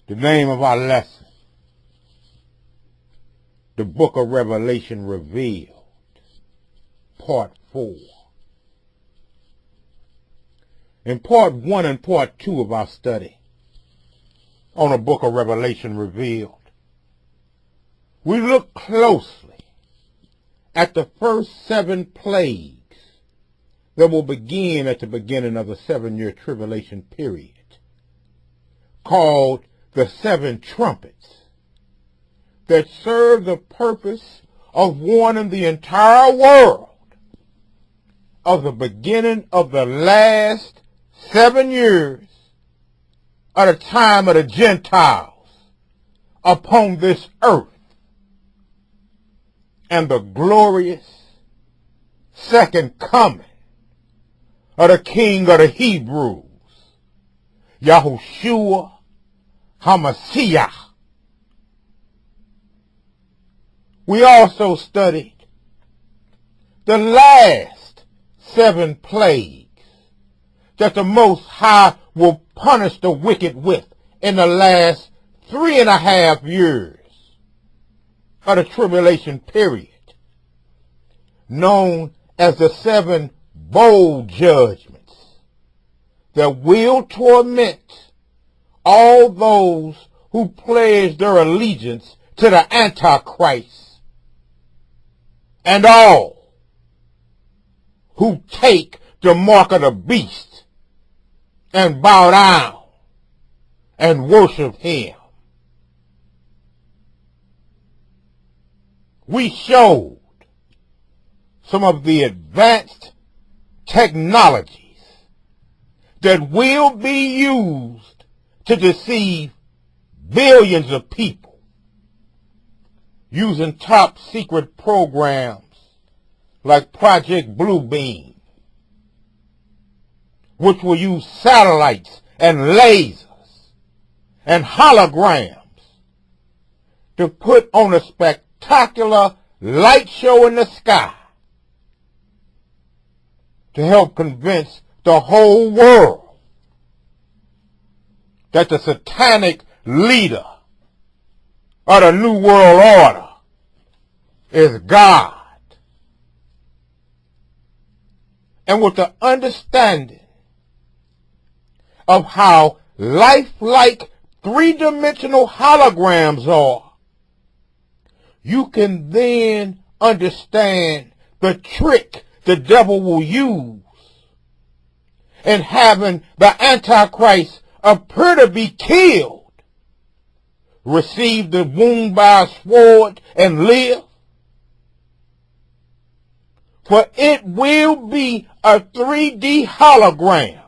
The name of our lesson, the book of Revelation revealed, part 4. In part 1 and part 2 of our study on the book of Revelation revealed, we look closely at the first 7 plagues that will begin at the beginning of the 7-year tribulation period, called the 7 trumpets, that serve the purpose of warning the entire world of the beginning of the last 7 years of the time of the Gentiles upon this earth, and the glorious second coming of the King of the Hebrews, Yahushua HaMashiach. We also studied the last 7 plagues that the Most High will punish the wicked with in the last 3.5 years of the tribulation period, known as the 7 bowl judgments that will torment all those who pledge their allegiance to the Antichrist, and all who take the mark of the beast and bow down and worship him. We showed some of the advanced technologies that will be used to deceive billions of people, using top secret programs like Project Bluebeam, which will use satellites and lasers and holograms to put on a spectacular light show in the sky to help convince the whole world that the satanic leader of the New World Order is God. And with the understanding of how lifelike 3-dimensional holograms are, you can then understand the trick the devil will use in having the Antichrist appear to be killed, receive the wound by a sword, and live. For it will be a 3D hologram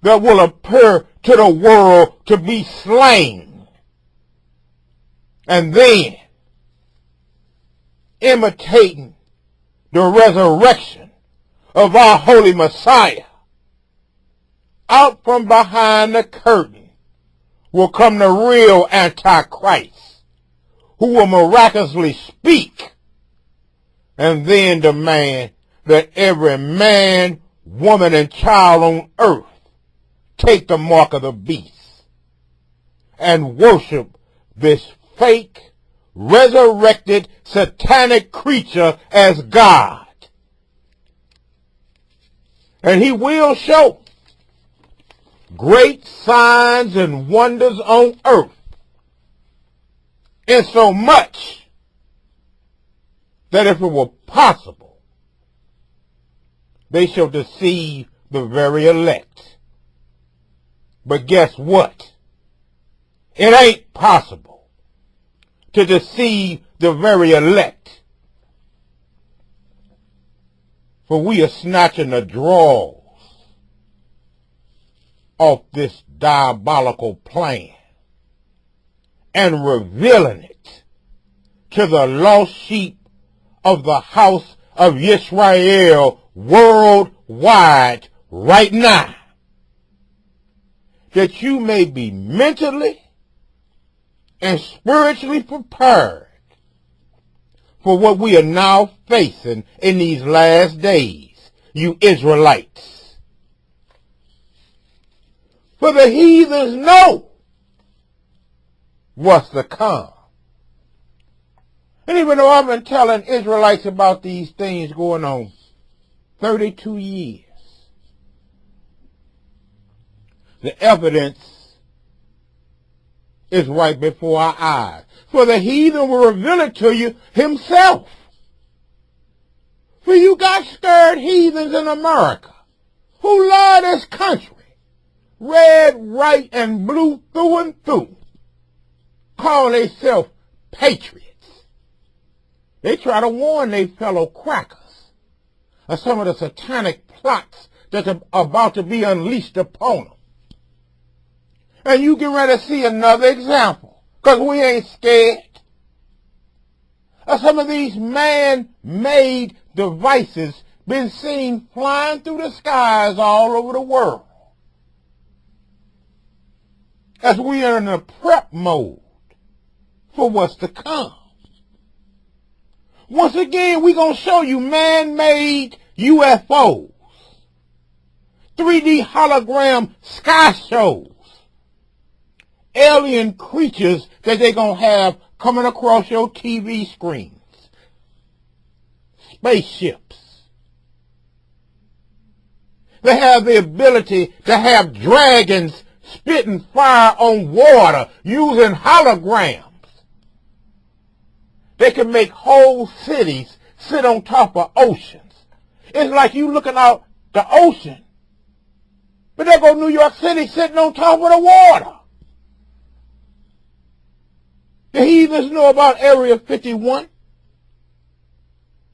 that will appear to the world to be slain, and then imitating the resurrection of our Holy Messiah, out from behind the curtain will come the real Antichrist, who will miraculously speak and then demand that every man, woman, and child on earth take the mark of the beast and worship this fake, resurrected, satanic creature as God. And he will show great signs and wonders on earth, insomuch that if it were possible, they shall deceive the very elect. But guess what? It ain't possible to deceive the very elect, for we are snatching the drawers of this diabolical plan and revealing it to the lost sheep of the house of Israel worldwide right now, that you may be mentally and spiritually prepared for what we are now facing in these last days, you Israelites. For the heathens know what's to come. And even though I've been telling Israelites about these things going on 32 years, the evidence is right before our eyes. For the heathen will reveal it to you himself. For you got scared heathens in America who love this country, red, white, and blue through and through, call themselves patriots. They try to warn their fellow crackers of some of the satanic plots that are about to be unleashed upon them. And you get ready to see another example, because we ain't scared of some of these man-made devices been seen flying through the skies all over the world, as we are in a prep mode for what's to come. Once again, we're going to show you man-made UFOs, 3D hologram sky shows, alien creatures that they're going to have coming across your TV screens, spaceships. They have the ability to have dragons spitting fire on water using holograms. They can make whole cities sit on top of oceans. It's like you looking out the ocean, but there go New York City sitting on top of the water. The heathens know about Area 51.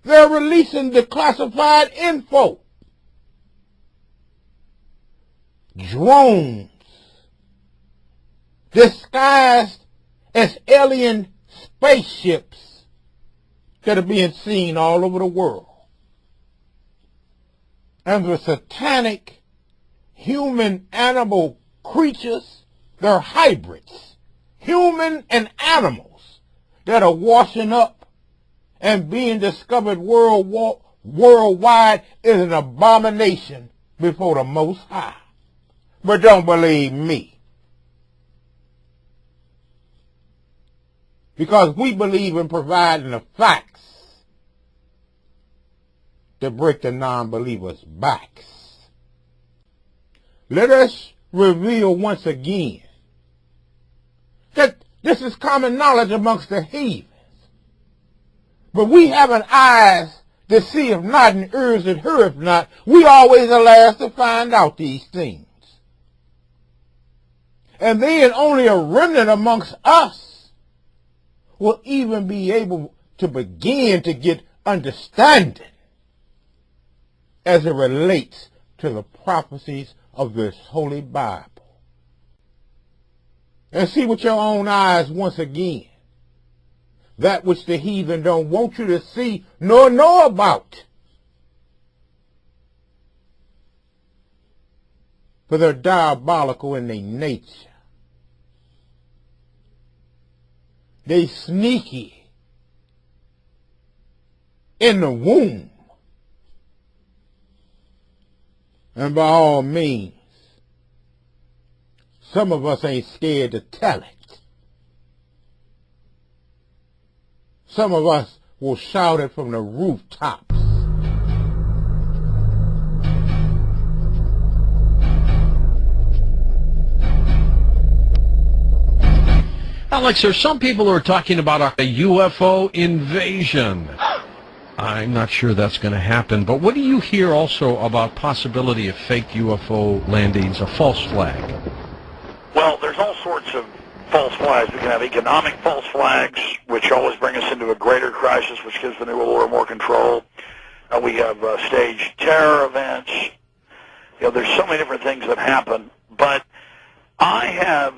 They're releasing the classified info. Drones disguised as alien spaceships that are being seen all over the world. And the satanic human-animal creatures, they're hybrids, human and animals, that are washing up and being discovered worldwide is an abomination before the Most High. But don't believe me, because we believe in providing the facts to break the non-believers' backs. Let us reveal once again that this is common knowledge amongst the heathens. But we having eyes to see if not, and ears that hear if not, we always are last to find out these things. And then only a remnant amongst us will even be able to begin to get understanding as it relates to the prophecies of this Holy Bible. And see with your own eyes once again that which the heathen don't want you to see nor know about. For they're diabolical in their nature. They sneaky in the womb. And by all means, some of us ain't scared to tell it. Some of us will shout it from the rooftops. Alex, there's some people who are talking about a UFO invasion. I'm not sure that's going to happen, but what do you hear also about possibility of fake UFO landings, a false flag? Well, there's all sorts of false flags. We can have economic false flags, which always bring us into a greater crisis, which gives the New World Order more control. We have staged terror events. You know, there's so many different things that happen But I have,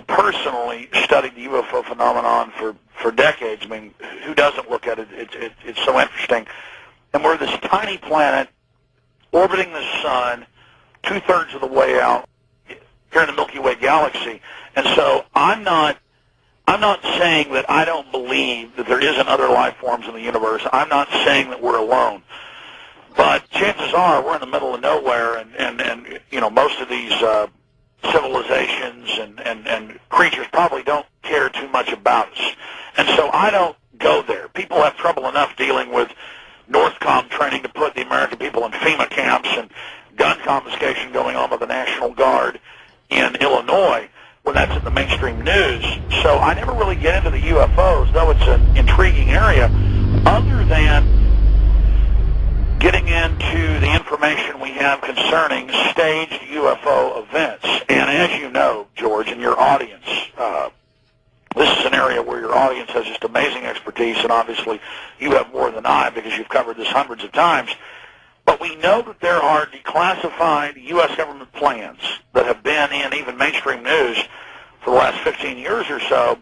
personally studied the UFO phenomenon for decades. I mean, who doesn't look at it? It's so interesting. And we're this tiny planet orbiting the sun, 2/3 of the way out here in the Milky Way galaxy. And so I'm not saying that I don't believe that there isn't other life forms in the universe. I'm not saying that we're alone. But chances are we're in the middle of nowhere, and most of these civilizations and creatures probably don't care too much about us. And so I don't go there. People have trouble enough dealing with Northcom training to put the American people in FEMA camps and gun confiscation going on by the National Guard in Illinois when that's in the mainstream news. So I never really get into the UFOs, though it's an intriguing area, other than getting into the information we have concerning staged UFO events. And as you know, George, and your audience, this is an area where your audience has just amazing expertise, and obviously you have more than I because you've covered this hundreds of times. But we know that there are declassified U.S. government plans that have been in even mainstream news for the last 15 years or so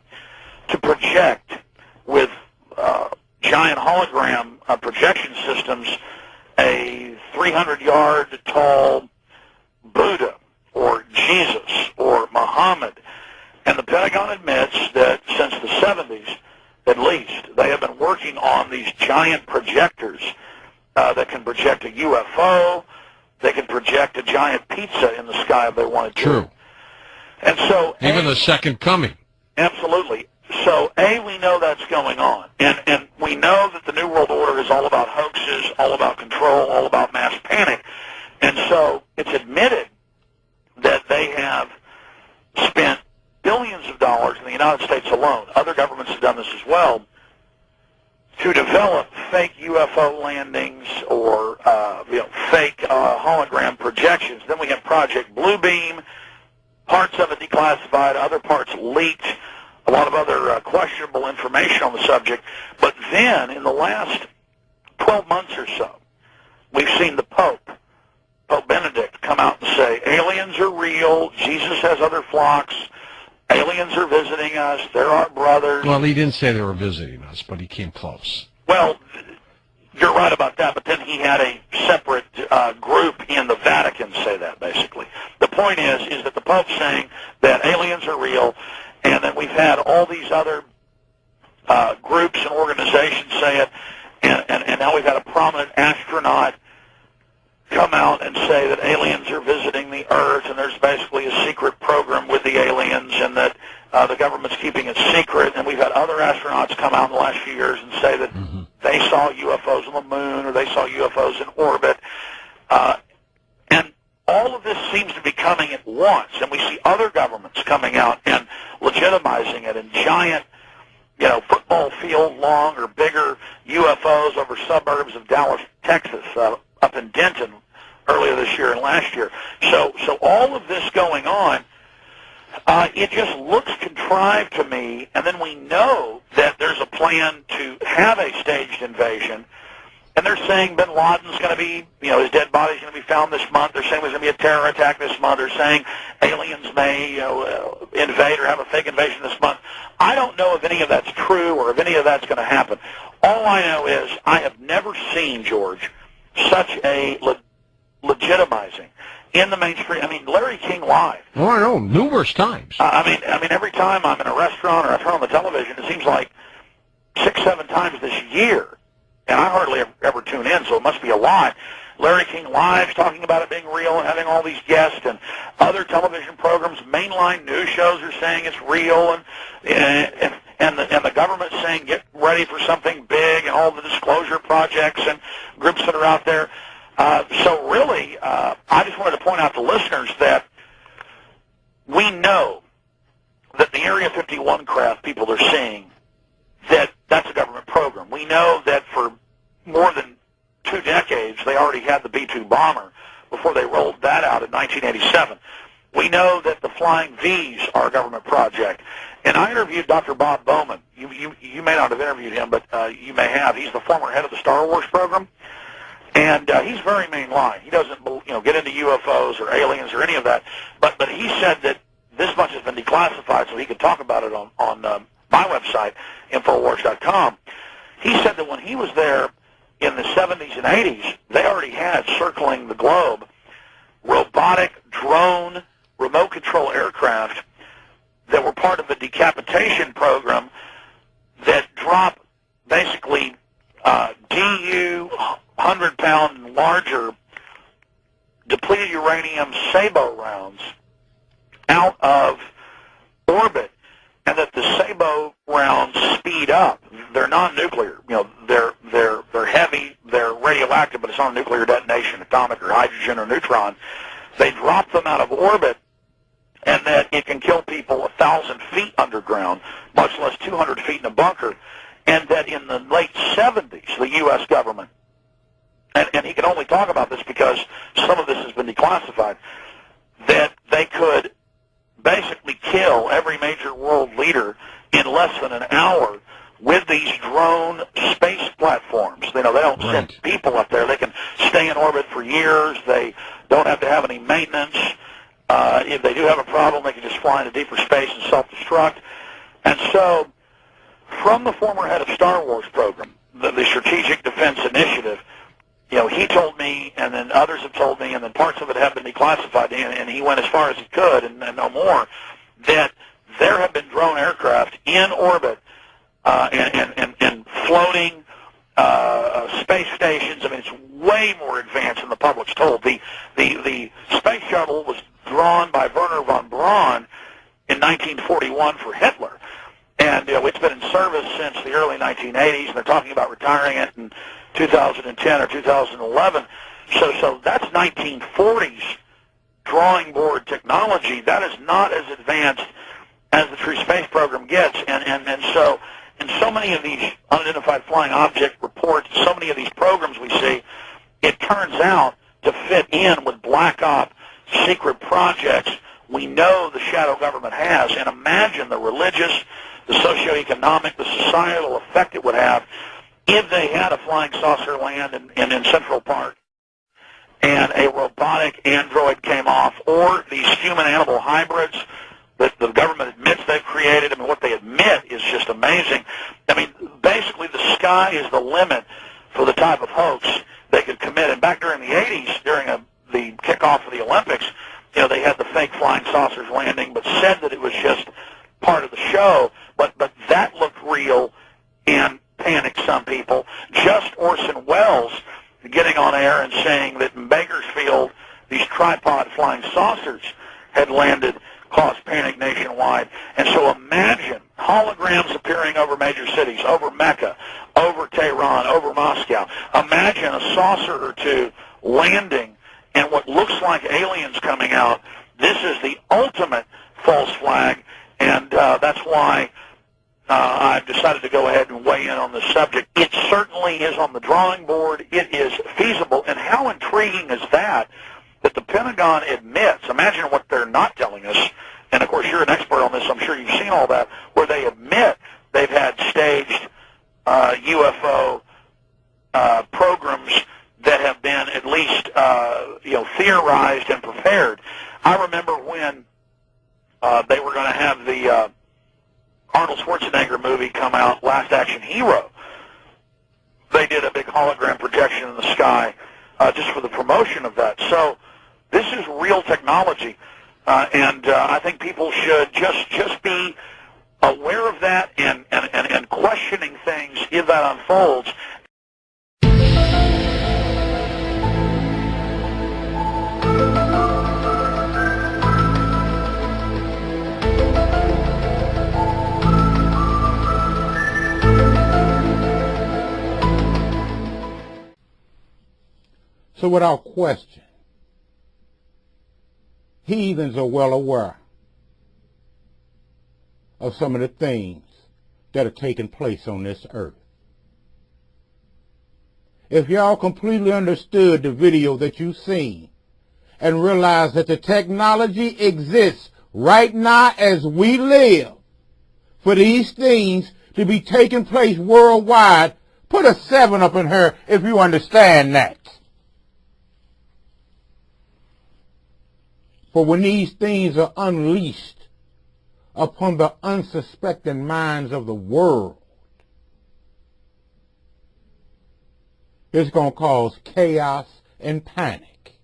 to project with giant hologram projection systems a 300-yard tall Buddha or Jesus or Muhammad. And the Pentagon admits that since the 70s, at least, they have been working on these giant projectors that can project a UFO. They can project a giant pizza in the sky if they wanted to. True. And so even the second coming. Absolutely. So, we know that's going on. And we know that the New World Order is all about hoaxes, all about control, all about mass panic. And so it's admitted that they have spent billions of dollars in the United States alone. Other governments have done this as well to develop fake UFO landings or fake hologram projections. Then we have Project Bluebeam, parts of it declassified, other parts leaked, a lot of other questionable information on the subject. But then, in the last 12 months or so, we've seen the Pope Benedict, come out and say, aliens are real, Jesus has other flocks, aliens are visiting us, they're our brothers. Well, he didn't say they were visiting us, but he came close. Well, you're right about that, but then he had a separate group in the Vatican say that, basically. The point is that the Pope's saying that aliens are real, and then we've had all these other groups and organizations say it, and now we've had a prominent astronaut come out and say that aliens are visiting the Earth, and there's basically a secret program with the aliens, and that the government's keeping it secret. And we've had other astronauts come out in the last few years and say that they saw UFOs on the moon, or they saw UFOs in orbit. And all of this seems to be coming at once, and we see other governments coming out and legitimizing it in giant, football field long or bigger UFOs over suburbs of Dallas, Texas, up in Denton earlier this year and last year. So all of this going on, it just looks contrived to me, and then we know that there's a plan to have a staged invasion, and they're saying bin Laden's going to be, his dead body's going to be found this month. They're saying there's going to be a terror attack this month. They're saying aliens may, invade or have a fake invasion this month. I don't know if any of that's true or if any of that's going to happen. All I know is I have never seen, George, such a legitimizing in the mainstream. I mean, Larry King Live. Oh, I know, numerous times. I mean, every time I'm in a restaurant or I turn on the television, it seems like 6-7 times this year, and I hardly ever tune in, so it must be a lot. Larry King Live's talking about it being real and having all these guests, and other television programs, mainline news shows are saying it's real, and the government's saying get ready for something big, and all the disclosure projects and groups that are out there. So really, I just wanted to point out to listeners that we know that the Area 51 craft people are seeing, that's a government program. We know that for more than 2 decades, they already had the B-2 bomber before they rolled that out in 1987. We know that the Flying V's are a government project. And I interviewed Dr. Bob Bowman. You may not have interviewed him, but you may have. He's the former head of the Star Wars program. And he's very mainline. He doesn't, get into UFOs or aliens or any of that. But he said that this much has been declassified, so he could talk about it on my website, Infowars.com. He said that when he was there in the 70s and 80s, they already had circling the globe robotic drone remote control aircraft that were part of the decapitation program that drop basically DU 100-pound and larger depleted uranium sabot rounds out of orbit, and that the sabot rounds speed up. They're non-nuclear. They're heavy, they're radioactive, but it's not a nuclear detonation, atomic or hydrogen or neutron. They drop them out of orbit, and that it can kill people 1,000 feet underground, much less 200 feet in a bunker. And that in the late 70s, the U.S. government, and he can only talk about this because some of this has been declassified, that they could basically kill every major world leader in less than an hour with these drone space platforms. They don't send people up there. They can stay in orbit for years. They don't have to have any maintenance. If they do have a problem, they can just fly into deeper space and self-destruct. And so, from the former head of Star Wars program, the Strategic Defense Initiative, he told me, and then others have told me, and then parts of it have been declassified, and he went as far as he could, and no more, that there have been drone aircraft in orbit and floating space stations. I mean, it's way more advanced than the public's told. The space shuttle was drawn by Werner von Braun in 1941 for Hitler. And it's been in service since the early 1980s, and they're talking about retiring it in 2010 or 2011. So that's 1940s drawing board technology. That is not as advanced as the true space program gets. And so in so many of these unidentified flying object reports, so many of these programs we see, it turns out to fit in with black op secret projects we know the shadow government has. And imagine the religious, the socioeconomic, the societal effect it would have if they had a flying saucer land in Central Park and a robotic android came off, or these human-animal hybrids that the government admits they've created. I mean, what they admit is just amazing. I mean, basically the sky is the limit for the type of hoax they could commit. And back during the 80s, during the kickoff of the Olympics, they had the fake flying saucers landing, but said that it was just part of the show. But that looked real and panicked some people. Just Orson Welles getting on air and saying that in Bakersfield these tripod flying saucers had landed caused panic nationwide. And so imagine holograms appearing over major cities, over Mecca, over Tehran, over Moscow. Imagine a saucer or two landing and what looks like aliens coming out. This is the ultimate false flag, and that's why I've decided to go ahead and weigh in on this subject. It certainly is on the drawing board. It is feasible. And how intriguing is that the Pentagon admits, imagine what they're not telling us, and of course you're an expert on this, I'm sure you've seen all that, where they admit they've had staged UFO programs that have been at least theorized and prepared. I remember when they were going to have the Arnold Schwarzenegger movie come out, Last Action Hero. They did a big hologram projection in the sky just for the promotion of that. So this is real technology, and I think people should just be aware of that and questioning things if that unfolds. So without question, heathens are well aware of some of the things that are taking place on this earth. If y'all completely understood the video that you've seen and realized that the technology exists right now as we live for these things to be taking place worldwide, put a 7 up in here if you understand that. For when these things are unleashed upon the unsuspecting minds of the world, it's going to cause chaos and panic.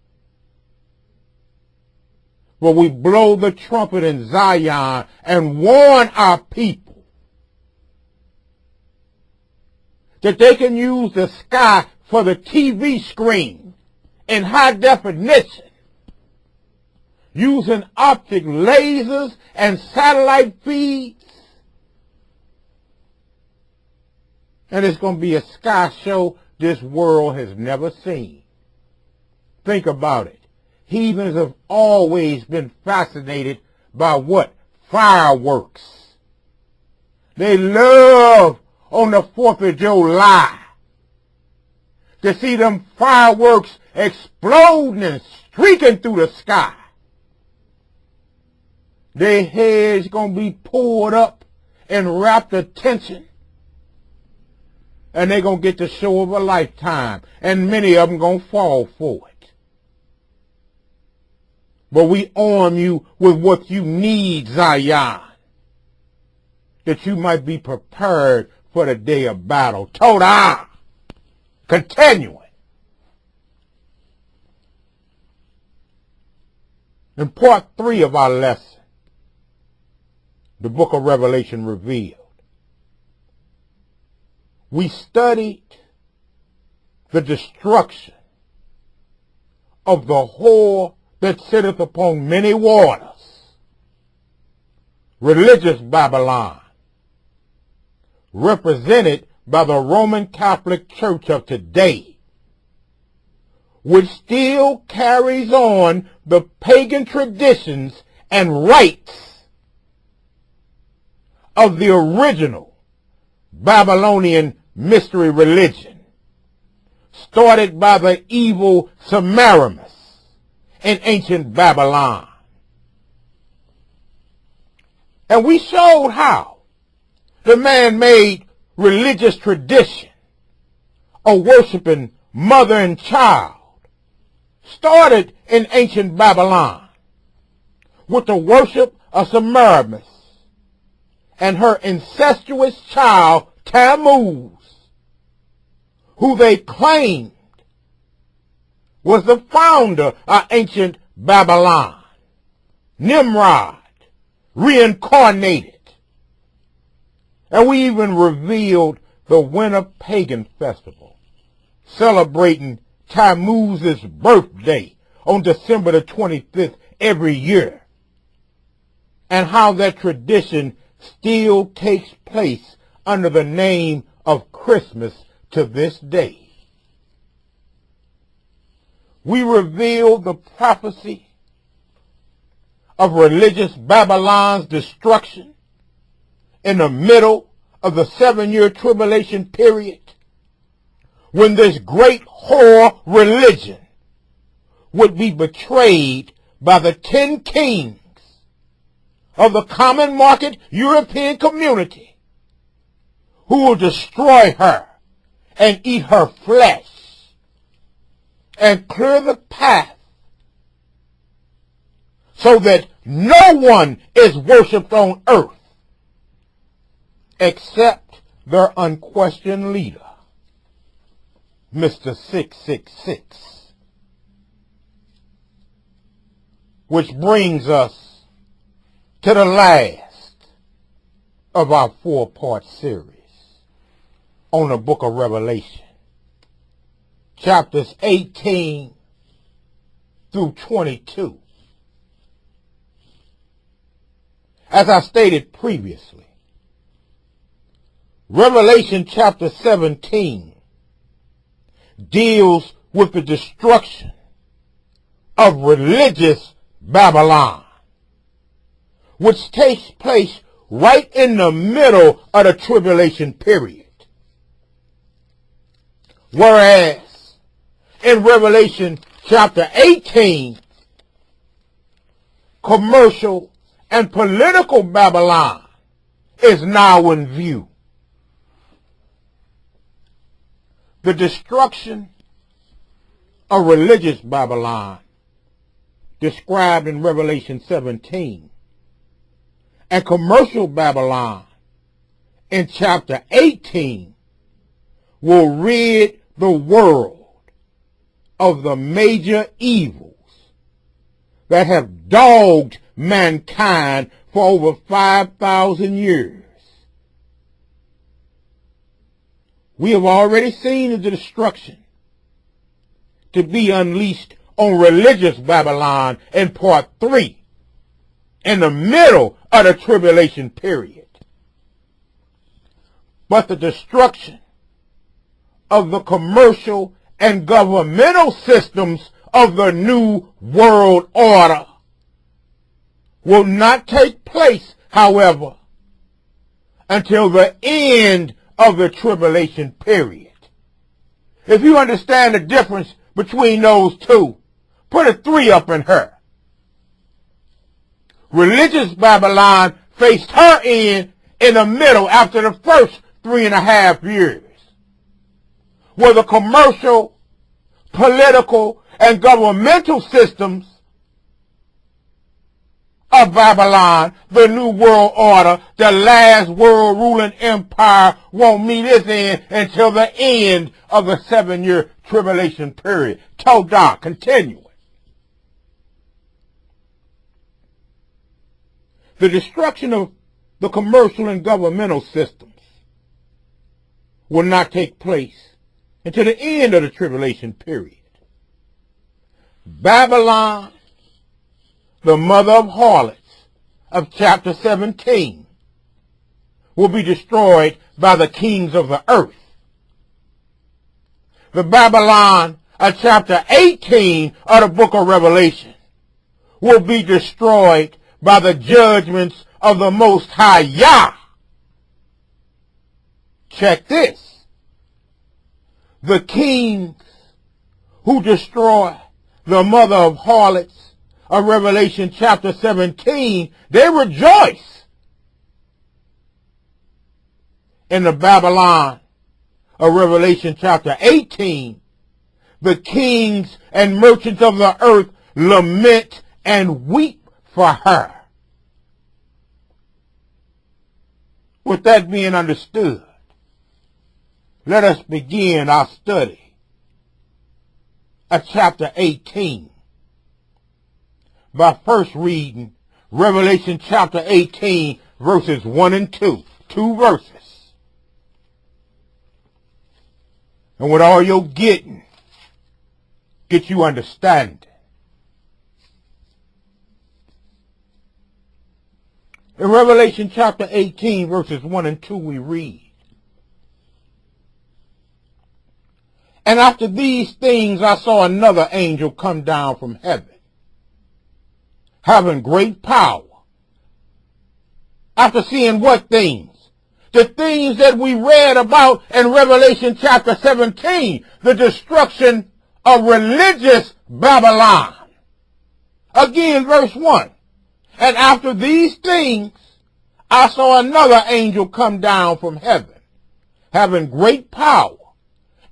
But we blow the trumpet in Zion and warn our people that they can use the sky for the TV screen in high definition, using optic lasers and satellite feeds. And it's going to be a sky show this world has never seen. Think about it. Heathens have always been fascinated by what? Fireworks. They love on the 4th of July to see them fireworks exploding and streaking through the sky. Their heads going to be pulled up in rapt attention, and they're going to get the show of a lifetime, and many of them going to fall for it. But we arm you with what you need, Zion, that you might be prepared for the day of battle. Todah! Continuing. In part 3 of our lesson, the book of Revelation revealed, we studied the destruction of the whore that sitteth upon many waters, religious Babylon, represented by the Roman Catholic Church of today, which still carries on the pagan traditions and rites of the original Babylonian mystery religion, started by the evil Semiramis in ancient Babylon. And we showed how the man-made religious tradition of worshiping mother and child started in ancient Babylon with the worship of Semiramis and her incestuous child Tammuz, who they claimed was the founder of ancient Babylon, Nimrod, reincarnated. And we even revealed the winter pagan festival, celebrating Tammuz's birthday on December the 25th every year, and how that tradition still takes place under the name of Christmas to this day. We revealed the prophecy of religious Babylon's destruction in the middle of the 7-year tribulation period, when this great whore religion would be betrayed by the 10 kings of the common market European community, who will destroy her and eat her flesh and clear the path so that no one is worshipped on earth except their unquestioned leader, Mr. 666. Which brings us to the last of our 4-part series on the book of Revelation, chapters 18 through 22. As I stated previously, Revelation chapter 17 deals with the destruction of religious Babylon, which takes place right in the middle of the tribulation period. Whereas in Revelation chapter 18, commercial and political Babylon is now in view. The destruction of religious Babylon described in Revelation 17, and commercial Babylon in chapter 18 will rid the world of the major evils that have dogged mankind for over 5,000 years. We have already seen the destruction to be unleashed on religious Babylon in part 3, in the middle of the tribulation period. But the destruction of the commercial and governmental systems of the New World Order will not take place, however, until the end of the tribulation period. If you understand the difference between those two, put a 3 up in her. Religious Babylon faced her end in the middle after the first 3.5 years, where the commercial, political, and governmental systems of Babylon, the New World Order, the last world ruling empire, won't meet its end until the end of the 7-year tribulation period. Todah, continuing. The destruction of the commercial and governmental systems will not take place until the end of the tribulation period. Babylon, the mother of harlots of chapter 17, will be destroyed by the kings of the earth. The Babylon of chapter 18 of the book of Revelation will be destroyed by the judgments of the Most High Yah. Check this. The kings who destroy the mother of harlots of Revelation chapter 17, they rejoice. In the Babylon of Revelation chapter 18, the kings and merchants of the earth lament and weep for her. With that being understood, let us begin our study of chapter 18 by first reading Revelation chapter 18 verses 1 and 2. 2 verses. And with all your getting, get you understanding. In Revelation chapter 18 verses 1 and 2 we read, "And after these things I saw another angel come down from heaven, having great power." After seeing what things? The things that we read about in Revelation chapter 17, the destruction of religious Babylon. Again, verse 1. "And after these things, I saw another angel come down from heaven, having great power,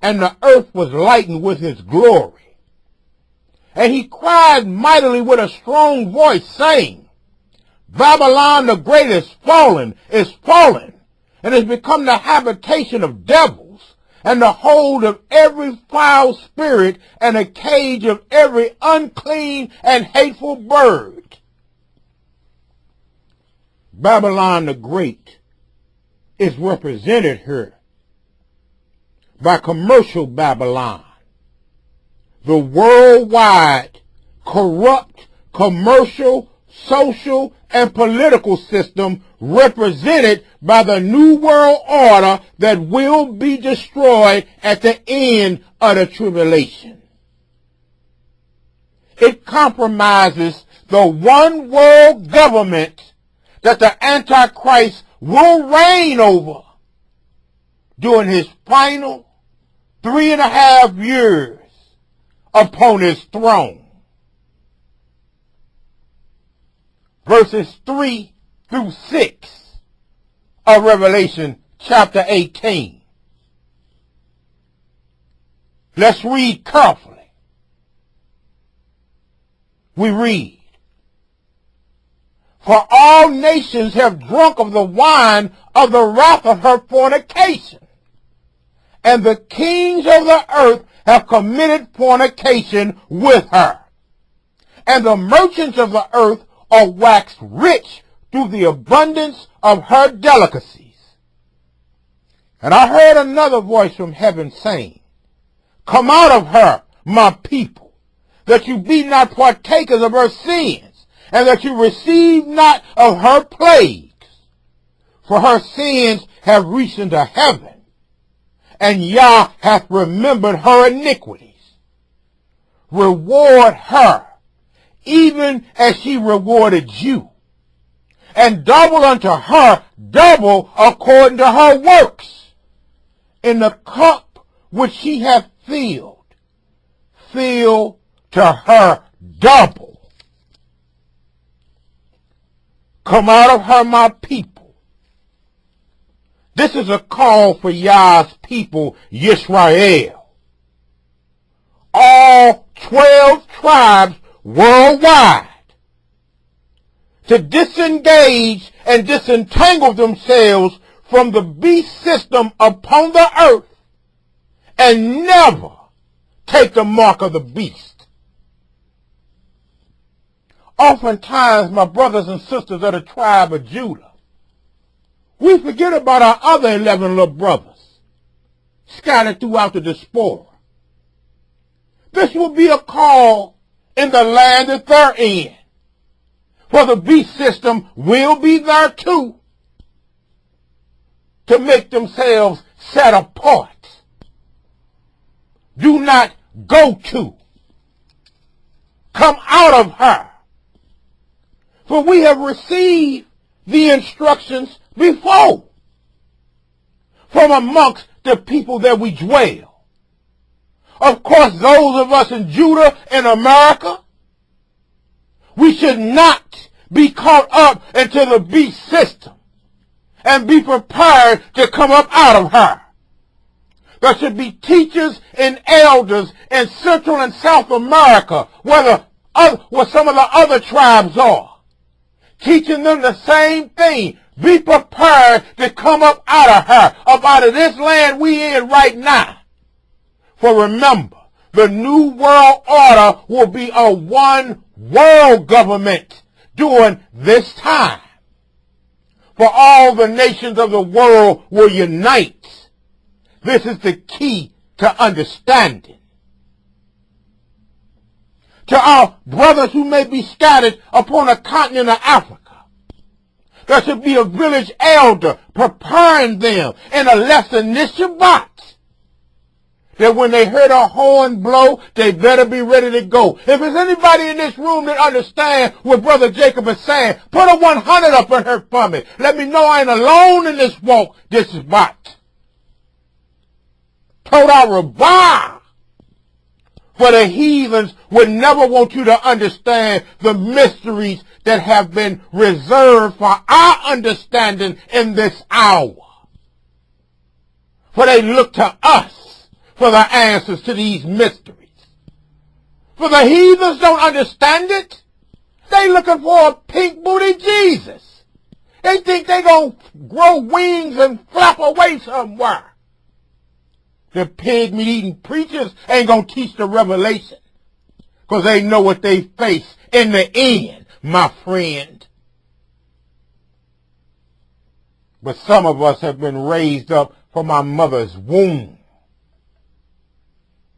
and the earth was lightened with his glory. And he cried mightily with a strong voice, saying, Babylon the great is fallen, and has become the habitation of devils, and the hold of every foul spirit, and a cage of every unclean and hateful bird." Babylon the Great is represented here by commercial Babylon, the worldwide corrupt commercial, social, and political system represented by the New World Order that will be destroyed at the end of the tribulation. It compromises the one world government that the Antichrist will reign over during his final 3.5 years upon his throne. Verses 3 through 6 of Revelation chapter 18. Let's read carefully. we read, "For all nations have drunk of the wine of the wrath of her fornication, and the kings of the earth have committed fornication with her. And the merchants of the earth are waxed rich through the abundance of her delicacies." And I heard another voice from heaven saying, "Come out of her, my people, that you be not partakers of her sins, and that you receive not of her plagues. For her sins have reached into heaven, and Yah hath remembered her iniquities. Reward her, even as she rewarded you, and double unto her double according to her works. In the cup which she hath filled, fill to her double. Come out of her, my people." This is a call for Yah's people, Yisrael. All 12 tribes worldwide, to disengage and disentangle themselves from the beast system upon the earth and never take the mark of the beast. Oftentimes, my brothers and sisters of the tribe of Judah, we forget about our other 11 little brothers scattered throughout the diaspora. This will be a call in the land that they're in, for the beast system will be there too, to make themselves set apart. Do not go to. Come out of her. For we have received the instructions before from amongst the people that we dwell. Of course, those of us in Judah and America, we should not be caught up into the beast system and be prepared to come up out of her. There should be teachers and elders in Central and South America, where some of the other tribes are, teaching them the same thing. Be prepared to come up out of her, up out of this land we in right now. For remember, the new world order will be a one world government during this time. For all the nations of the world will unite. This is the key to understanding. To our brothers who may be scattered upon the continent of Africa, there should be a village elder preparing them in a lesson this Shabbat, that when they hear the horn blow, they better be ready to go. If there's anybody in this room that understands what Brother Jacob is saying, put a 100 up in her for me. Let me know I ain't alone in this walk. This is Shabbat. Todah Rabbah. For the heathens would never want you to understand the mysteries that have been reserved for our understanding in this hour. For they look to us for the answers to these mysteries. For the heathens don't understand it. They looking for a pink booty Jesus. They think they gonna grow wings and flap away somewhere. The pig meat eating preachers ain't gonna teach the revelation, because they know what they face in the end, my friend. But some of us have been raised up from our mother's womb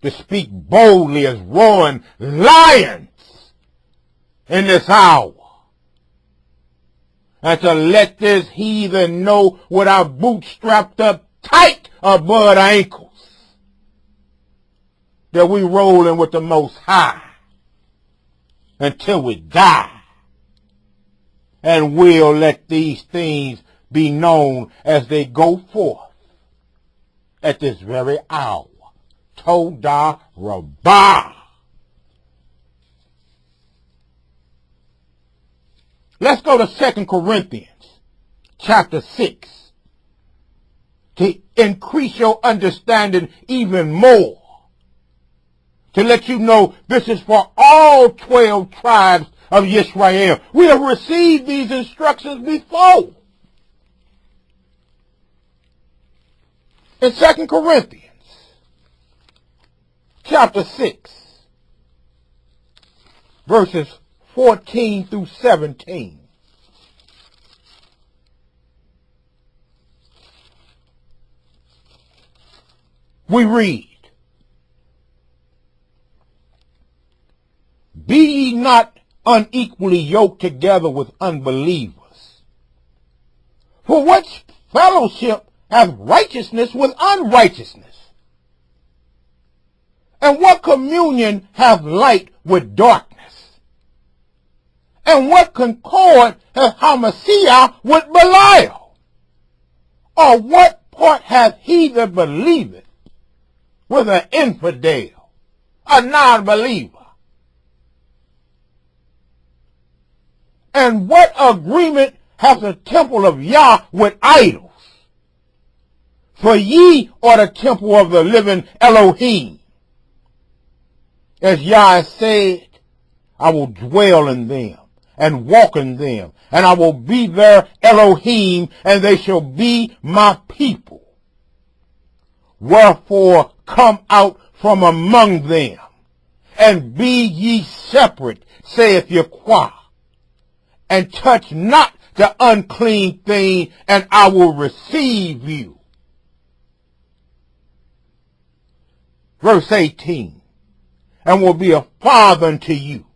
to speak boldly as roaring lions in this hour, and to let this heathen know with our boots strapped up tight above our ankles that we rolling with the Most High until we die. And we'll let these things be known as they go forth at this very hour. Todah Rabbah. Let's go to 2 Corinthians chapter 6 to increase your understanding even more. to let you know this is for all 12 tribes of Israel. We have received these instructions before. In 2 Corinthians chapter 6, verses 14 through 17. We read, "Be ye not unequally yoked together with unbelievers. For what fellowship hath righteousness with unrighteousness? And what communion hath light with darkness? And what concord hath Hamashiach with Belial? Or what part hath he that believeth with an infidel, a non-believer? And what agreement hath the temple of Yah with idols? For ye are the temple of the living Elohim. As Yah said, I will dwell in them and walk in them, and I will be their Elohim, and they shall be my people. Wherefore come out from among them, and be ye separate, saith Yahweh, and touch not the unclean thing, and I will receive you." Verse 18, "And will be a father unto you,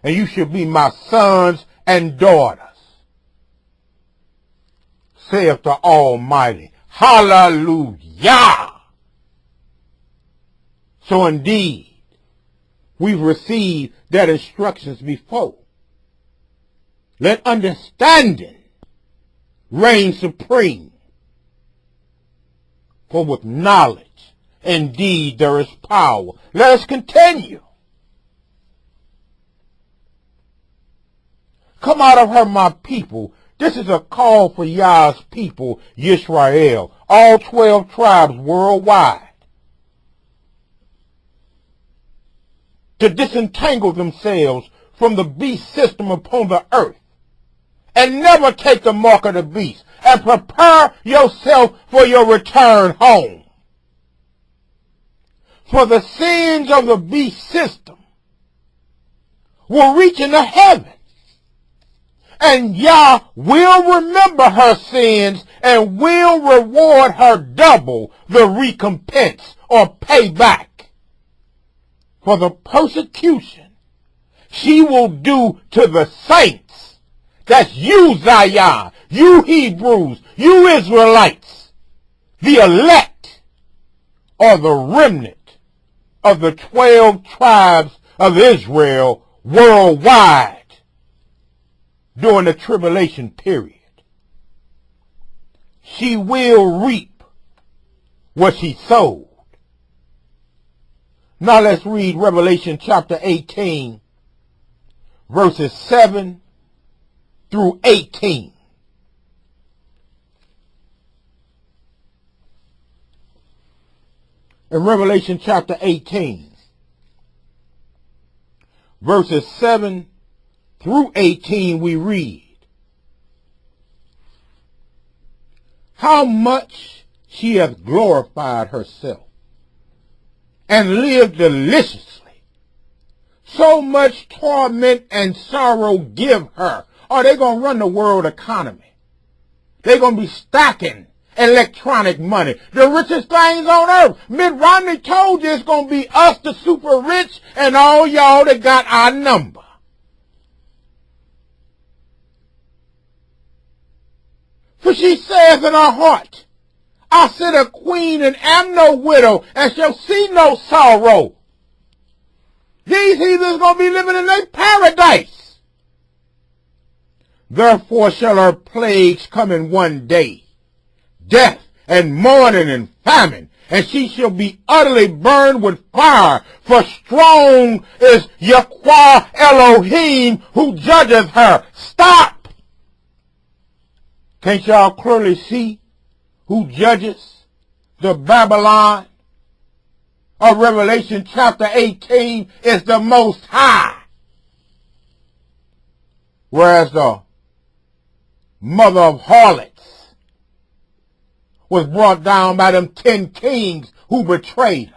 and you shall be my sons and daughters, saith the Almighty." Hallelujah! So indeed, we've received that instructions before. Let understanding reign supreme, for with knowledge indeed there is power. Let us continue. "Come out of her, my people." This is a call for Yah's people, Yisrael, all 12 tribes worldwide, to disentangle themselves from the beast system upon the earth, and never take the mark of the beast, and prepare yourself for your return home. For the sins of the beast system will reach into heaven, and Yah will remember her sins and will reward her double the recompense or payback for the persecution she will do to the saints. That's you, Zion, you Hebrews, you Israelites, the elect, or the remnant of the 12 tribes of Israel worldwide during the tribulation period. She will reap what she sowed. Now let's read Revelation chapter 18, verses 7 through 18. In Revelation chapter 18, verses 7 through 18, we read, "How much she hath glorified herself and lived deliciously. So much torment and sorrow give her." Or they going to run the world economy. They're going to be stacking electronic money. The richest things on earth. Mitt Romney told you it's going to be us, the super rich, and all y'all that got our number. For she saith in her heart, I sit a queen and am no widow, and shall see no sorrow. These heathens going to be living in their paradise. Therefore shall her plagues come in one day, death and mourning and famine, and she shall be utterly burned with fire, for strong is Yahweh Elohim who judgeth her. Stop! Can't y'all clearly see who judges the Babylon of Revelation chapter 18 is the Most High. Whereas the mother of harlots was brought down by them 10 kings who betrayed her.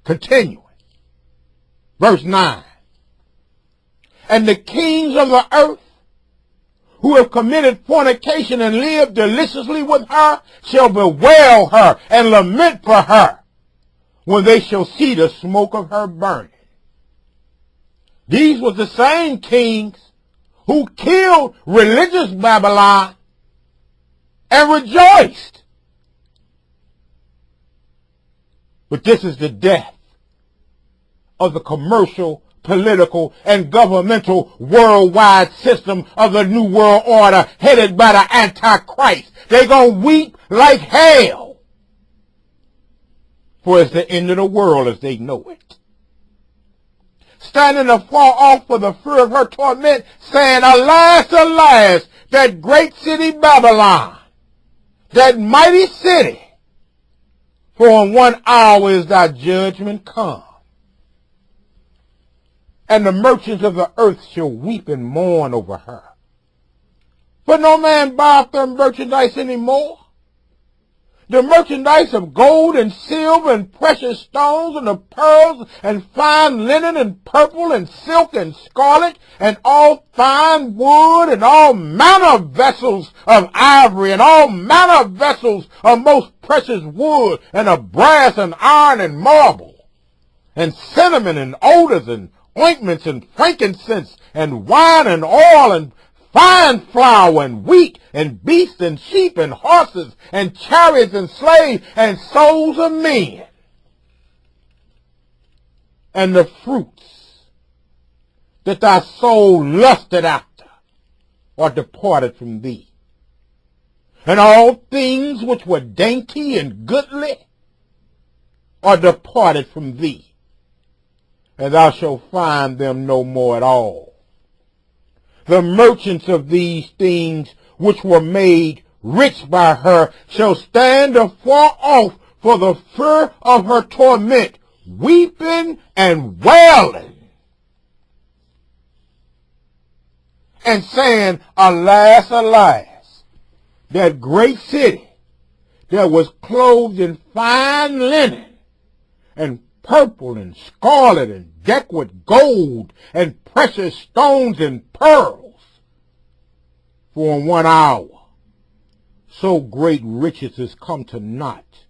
Continuing. Verse 9. And the kings of the earth who have committed fornication and lived deliciously with her shall bewail her and lament for her when they shall see the smoke of her burning. These were the same kings who killed religious Babylon and rejoiced. But this is the death of the commercial, political, and governmental worldwide system of the New World Order headed by the Antichrist. They're going to weep like hell. For it's the end of the world as they know it. Standing afar off for the fear of her torment, saying, Alas, alas, that great city Babylon, that mighty city, for in 1 hour is thy judgment come. And the merchants of the earth shall weep and mourn over her. For no man buyeth their merchandise anymore. The merchandise of gold and silver and precious stones and of pearls and fine linen and purple and silk and scarlet and all fine wood and all manner of vessels of ivory and all manner of vessels of most precious wood and of brass and iron and marble and cinnamon and odors and ointments and frankincense and wine and oil and fine flour and wheat and beasts and sheep and horses and chariots and slaves and souls of men. And the fruits that thy soul lusted after are departed from thee. And all things which were dainty and goodly are departed from thee. And thou shalt find them no more at all. The merchants of these things which were made rich by her shall stand afar off for the fear of her torment, weeping and wailing, and saying, Alas, alas, that great city that was clothed in fine linen and purple and scarlet and decked with gold and precious stones and pearls. For in 1 hour so great riches is come to naught,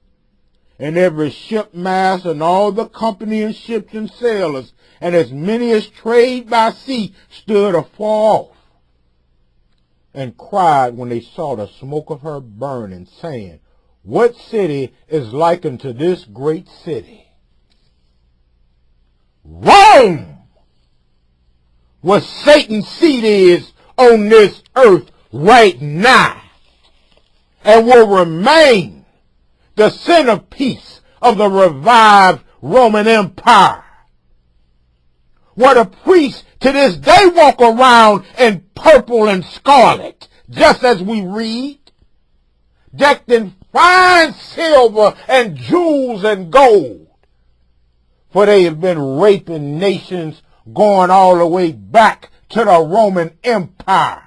and every shipmaster and all the company and ships and sailors, and as many as trade by sea, stood afar off, and cried when they saw the smoke of her burning, saying, What city is like unto this great city? Rome, where Satan's seat is on this earth right now, and will remain the centerpiece of the revived Roman Empire, where the priests to this day walk around in purple and scarlet, just as we read, decked in fine silver and jewels and gold. For they have been raping nations going all the way back to the Roman Empire.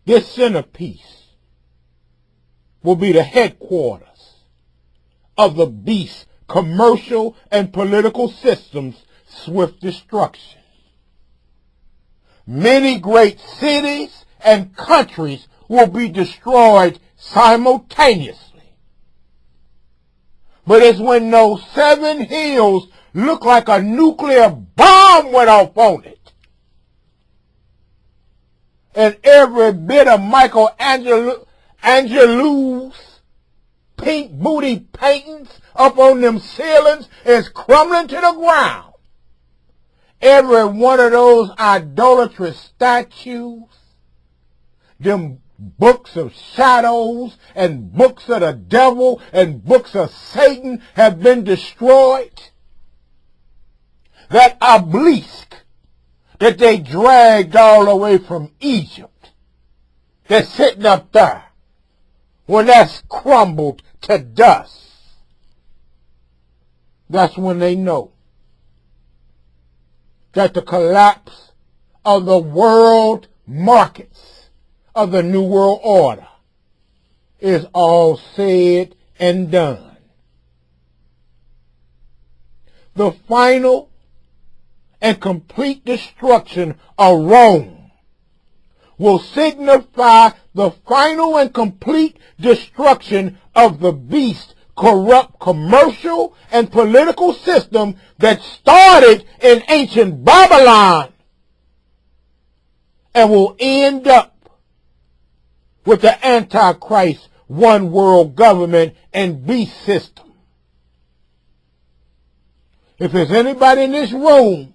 This centerpiece will be the headquarters of the beast's commercial and political system's swift destruction. Many great cities and countries will be destroyed simultaneously. But it's when those 7 hills look like a nuclear bomb went off on it, and every bit of Michelangelo's pink booty paintings up on them ceilings is crumbling to the ground. Every one of those idolatrous statues, them books of shadows and books of the devil and books of Satan have been destroyed. That obelisk that they dragged all the way from Egypt, that's sitting up there, when that's crumbled to dust, that's when they know that the collapse of the world markets of the New World Order is all said and done. The final and complete destruction of Rome will signify the final and complete destruction of the beast, corrupt commercial and political system that started in ancient Babylon and will end up with the Antichrist one world government and beast system. If there's anybody in this room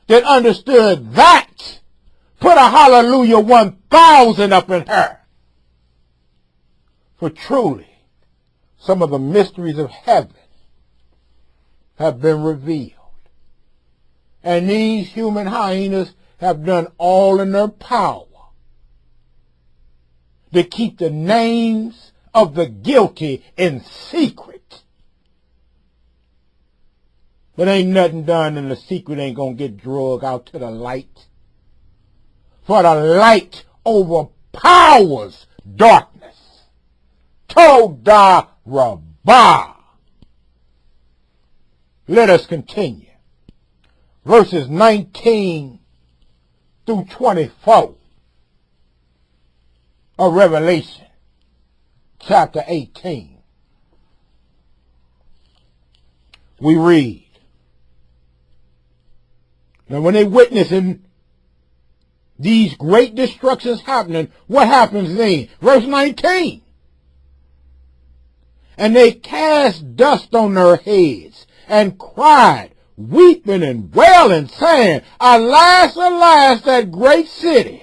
that understood that, put a hallelujah 1,000 up in her. For truly, some of the mysteries of heaven have been revealed. And these human hyenas have done all in their power to keep the names of the guilty in secret. But ain't nothing done in the secret ain't gonna get drug out to the light. For the light overpowers darkness. Toda Rabbah. Let us continue. Verses 19 through 24 of Revelation, chapter 18. We read. Now when they witnessing these great destructions happening, what happens then? Verse 19. And they cast dust on their heads and cried, weeping and wailing, saying, Alas, alas, that great city,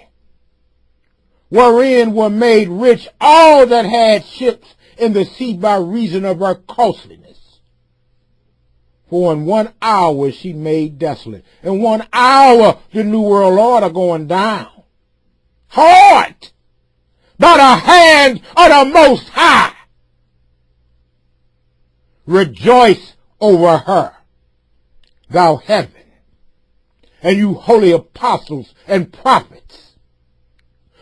wherein were made rich all that had ships in the sea by reason of her costliness. For in 1 hour is she made desolate. In 1 hour the New World Order going down. Hard by the hand of the Most High. Rejoice over her, thou heaven, and you holy apostles and prophets.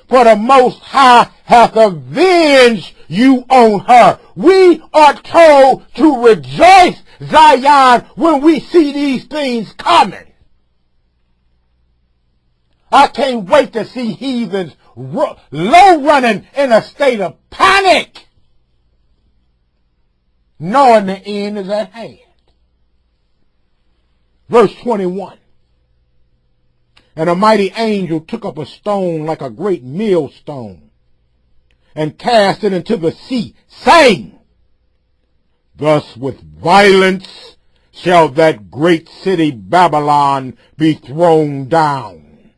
For the Most High hath avenged you on her. We are told to rejoice, Zion, when we see these things coming. I can't wait to see heathens low running in a state of panic, knowing the end is at hand. Verse 21. And a mighty angel took up a stone like a great millstone and cast it into the sea, saying, Thus with violence shall that great city Babylon be thrown down,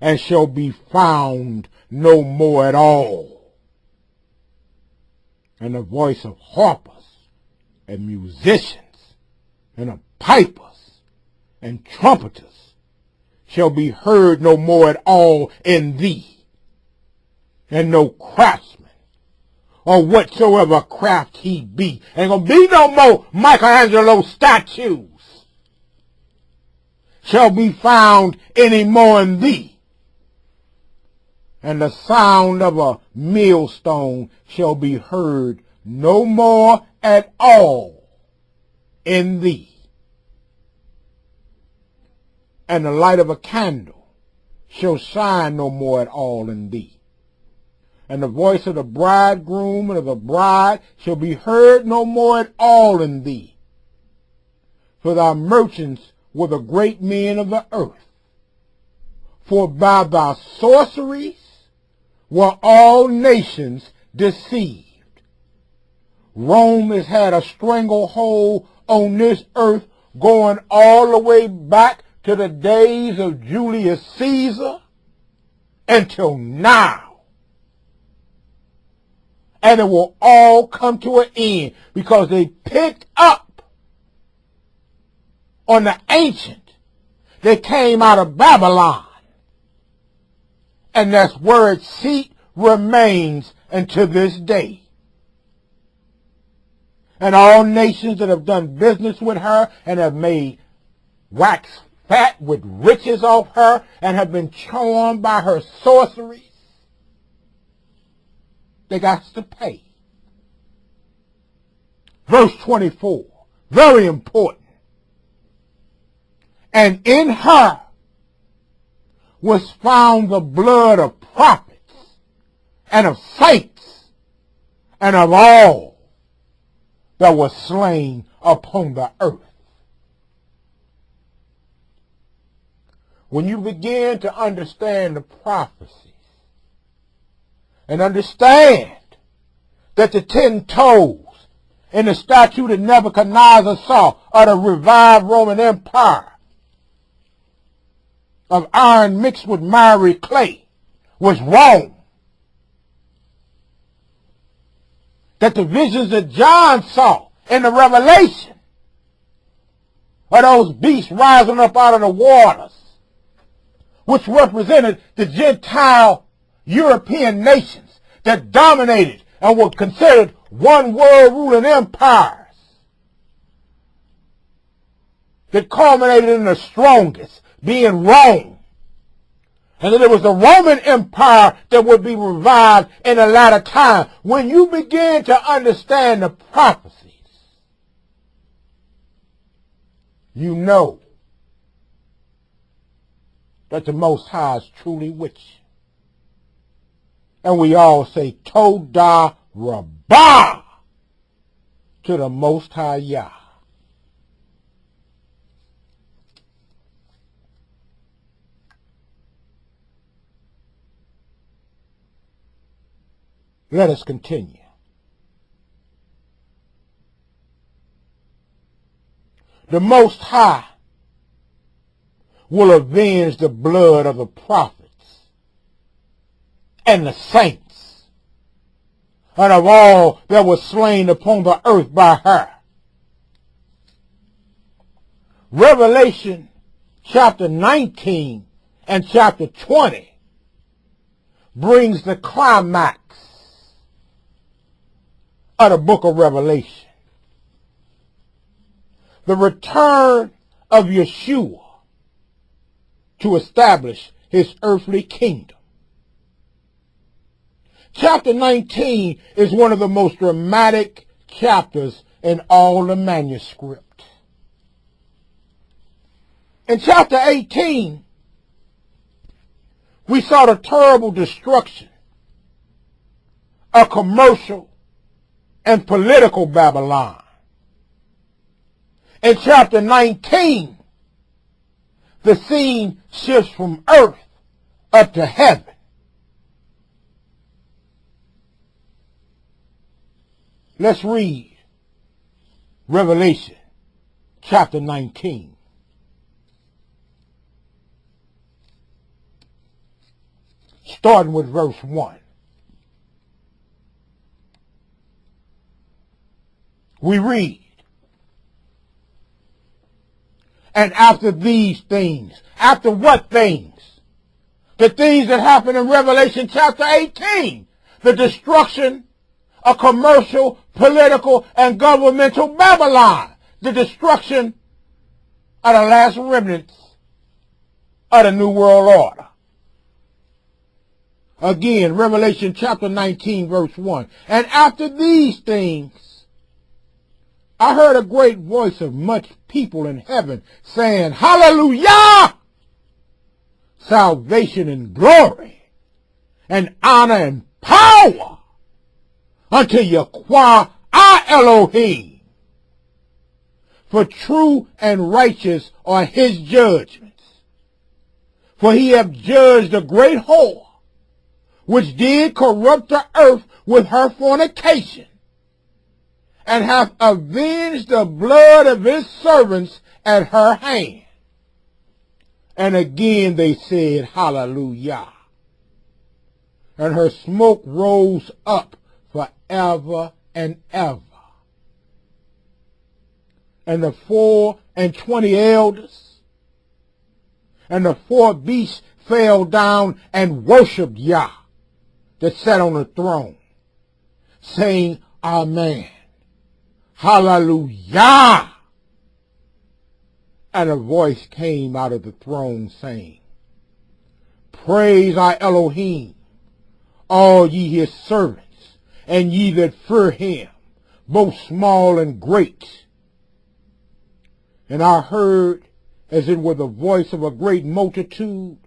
and shall be found no more at all. And the voice of harpers and musicians and of pipers and trumpeters shall be heard no more at all in thee. And no craftsman, or whatsoever craft he be. Ain't gonna be no more Michelangelo statues shall be found any more in thee. And the sound of a millstone shall be heard no more at all in thee. And the light of a candle shall shine no more at all in thee. And the voice of the bridegroom and of the bride shall be heard no more at all in thee. For thy merchants were the great men of the earth. For by thy sorceries were all nations deceived. Rome has had a stranglehold on this earth going all the way back to the days of Julius Caesar until now. And it will all come to an end because they picked up on the ancient that came out of Babylon. And that's where its seat remains and to this day. And all nations that have done business with her and have made wax fat with riches off her and have been charmed by her sorceries, they got to pay. Verse 24, very important. And in her was found the blood of prophets and of saints and of all that was slain upon the earth. When you begin to understand the prophecies and understand that the 10 toes in the statue that Nebuchadnezzar saw of the revived Roman Empire of iron mixed with miry clay was wrong, that the visions that John saw in the Revelation of those beasts rising up out of the waters, which represented the Gentile European nations that dominated and were considered one world ruling empires, that culminated in the strongest being Rome. And then there was the Roman Empire that would be revived in the latter time. When you begin to understand the prophecies, you know that the Most High is truly with you. And we all say, Todah Rabbah to the Most High Yah. Let us continue. The Most High will avenge the blood of the prophets and the saints and of all that was slain upon the earth by her. Revelation chapter 19 and chapter 20 brings the climax of the book of Revelation. The return of Yeshua to establish his earthly kingdom. Chapter 19 is one of the most dramatic chapters in all the manuscript. In chapter 18, we saw the terrible destruction of commercial and political Babylon. In chapter 19, the scene shifts from earth up to heaven. Let's read Revelation chapter 19. Starting with verse 1. We read, and after these things, after what things? The things that happened in Revelation chapter 18. The destruction of commercial, political, and governmental Babylon. The destruction of the last remnants of the New World Order. Again, Revelation chapter 19, verse 1. And after these things, I heard a great voice of much people in heaven saying, Hallelujah! Salvation and glory and honor and power unto Yahweh our Elohim. For true and righteous are his judgments. For he hath judged a great whore, which did corrupt the earth with her fornication, and hath avenged the blood of his servants at her hand. And again they said, Hallelujah. And her smoke rose up forever and ever. And the 24 elders and the 4 beasts fell down and worshipped Yah that sat on the throne, saying, Amen. Hallelujah. And a voice came out of the throne saying, Praise our Elohim, all ye his servants, and ye that fear him, both small and great. And I heard, as it were the voice of a great multitude,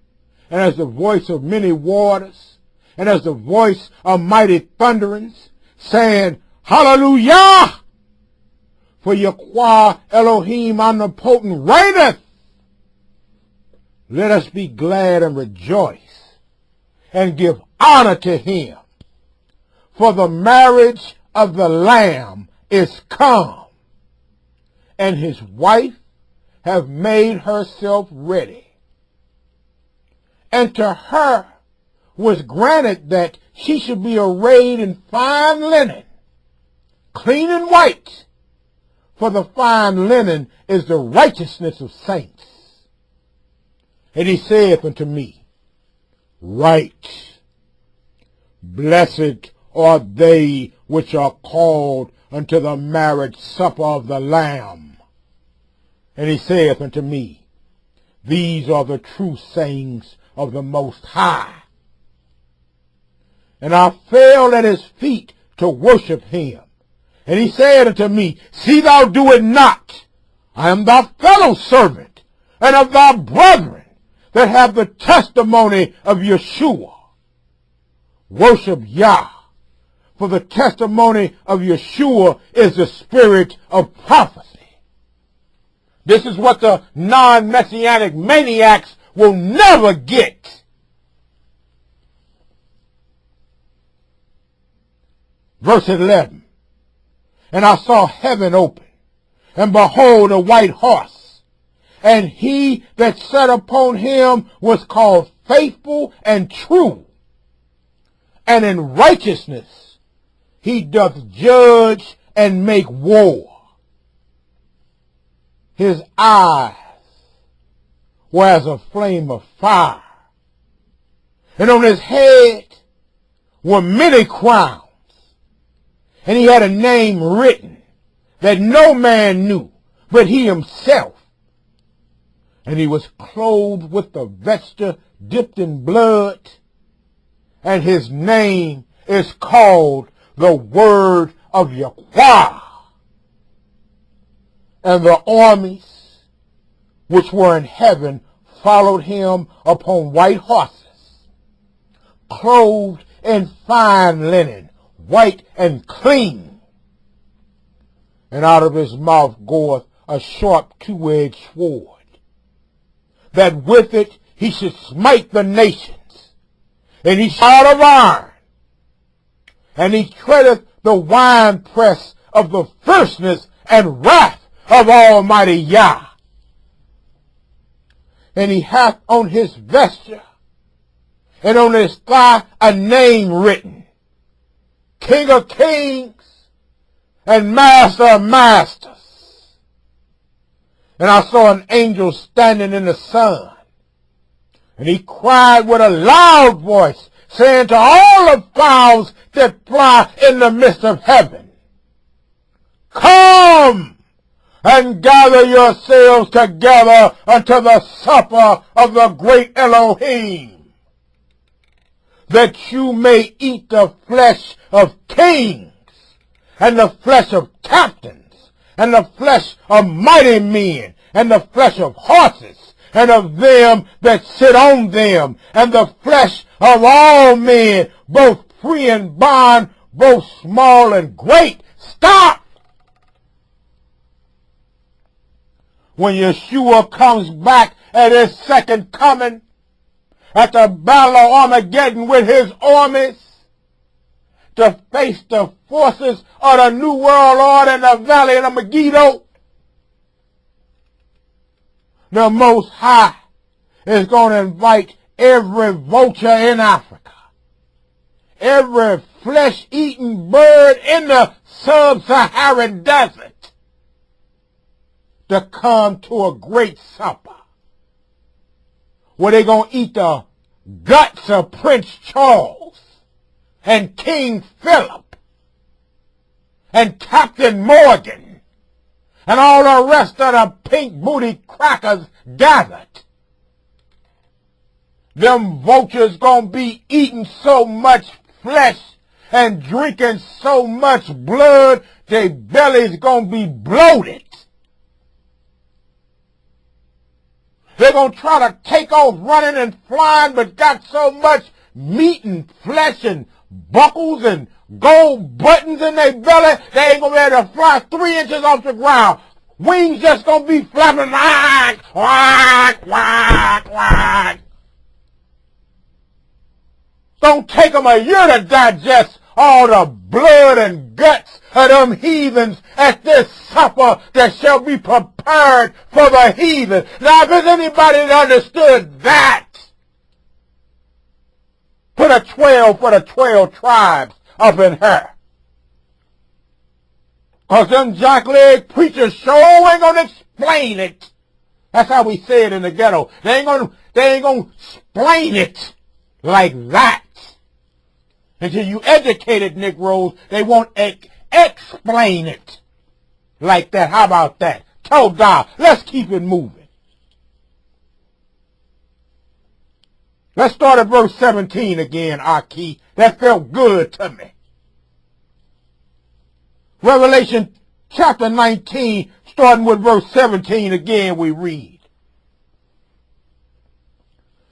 and as the voice of many waters, and as the voice of mighty thunderings, saying, Hallelujah! For Yahweh Elohim omnipotent reigneth. Let us be glad and rejoice, and give honor to him. For the marriage of the Lamb is come, and his wife have made herself ready. And to her was granted that she should be arrayed in fine linen, clean and white, for the fine linen is the righteousness of saints. And he saith unto me, Write, Blessed are they which are called unto the marriage supper of the Lamb. And he saith unto me, These are the true sayings of the Most High. And I fell at his feet to worship him. And he said unto me, See thou do it not. I am thy fellow servant, and of thy brethren that have the testimony of Yeshua. Worship Yah, for the testimony of Yeshua is the spirit of prophecy. This is what the non-messianic maniacs will never get. Verse 11. And I saw heaven open, and behold, a white horse, and he that sat upon him was called Faithful and True, and in righteousness he doth judge and make war. His eyes were as a flame of fire, and on his head were many crowns. And he had a name written that no man knew but he himself. And he was clothed with the vesture dipped in blood. And his name is called the Word of Yahweh. And the armies which were in heaven followed him upon white horses, clothed in fine linen, white and clean. And out of his mouth goeth a sharp two-edged sword, that with it he should smite the nations. And he shod of iron, and he treadeth the winepress of the fierceness and wrath of Almighty Yah. And he hath on his vesture and on his thigh a name written, King of Kings and Master of Masters. And I saw an angel standing in the sun, and he cried with a loud voice, saying to all the fowls that fly in the midst of heaven, Come and gather yourselves together unto the supper of the great Elohim, that you may eat the flesh of kings, and the flesh of captains, and the flesh of mighty men, and the flesh of horses, and of them that sit on them, and the flesh of all men, both free and bond, both small and great. Stop! When Yeshua comes back at his second coming, at the battle of Armageddon with his armies, to face the forces of the New World Order in the valley of Megiddo, the Most High is going to invite every vulture in Africa, every flesh-eating bird in the sub-Saharan desert, to come to a great supper, where they're going to eat the guts of Prince Charles and King Philip and Captain Morgan and all the rest of the pink booty crackers gathered. Them vultures gonna be eating so much flesh and drinking so much blood, their bellies gonna be bloated. They're gonna try to take off running and flying, but got so much meat and flesh and buckles and gold buttons in their belly, they ain't gonna be able to fly 3 inches off the ground. Wings just gonna be flapping, whack, whack, whack, whack. Don't take them a year to digest all the blood and guts of them heathens at this supper that shall be prepared for the heathen. Now, if there's anybody that understood that, put a 12 for the 12 tribes up in her. Because them jackleg preachers sure ain't going to explain it. That's how we say it in the ghetto. They ain't going to explain it like that. Until you educated Negroes, they won't explain it like that. How about that? Tell God, let's keep it moving. Let's start at verse 17 again, Aki. That felt good to me. Revelation chapter 19, starting with verse 17 again, we read.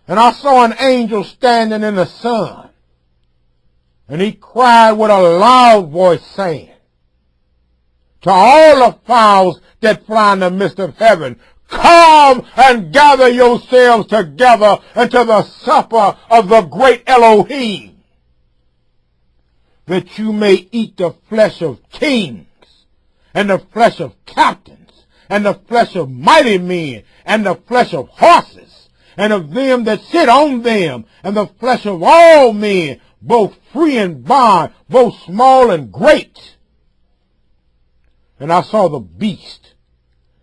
And I saw an angel standing in the sun. And he cried with a loud voice, saying, to all the fowls that fly in the midst of heaven, come and gather yourselves together into the supper of the great Elohim, that you may eat the flesh of kings, and the flesh of captains, and the flesh of mighty men, and the flesh of horses, and of them that sit on them, and the flesh of all men, both free and bond, both small and great. And I saw the beast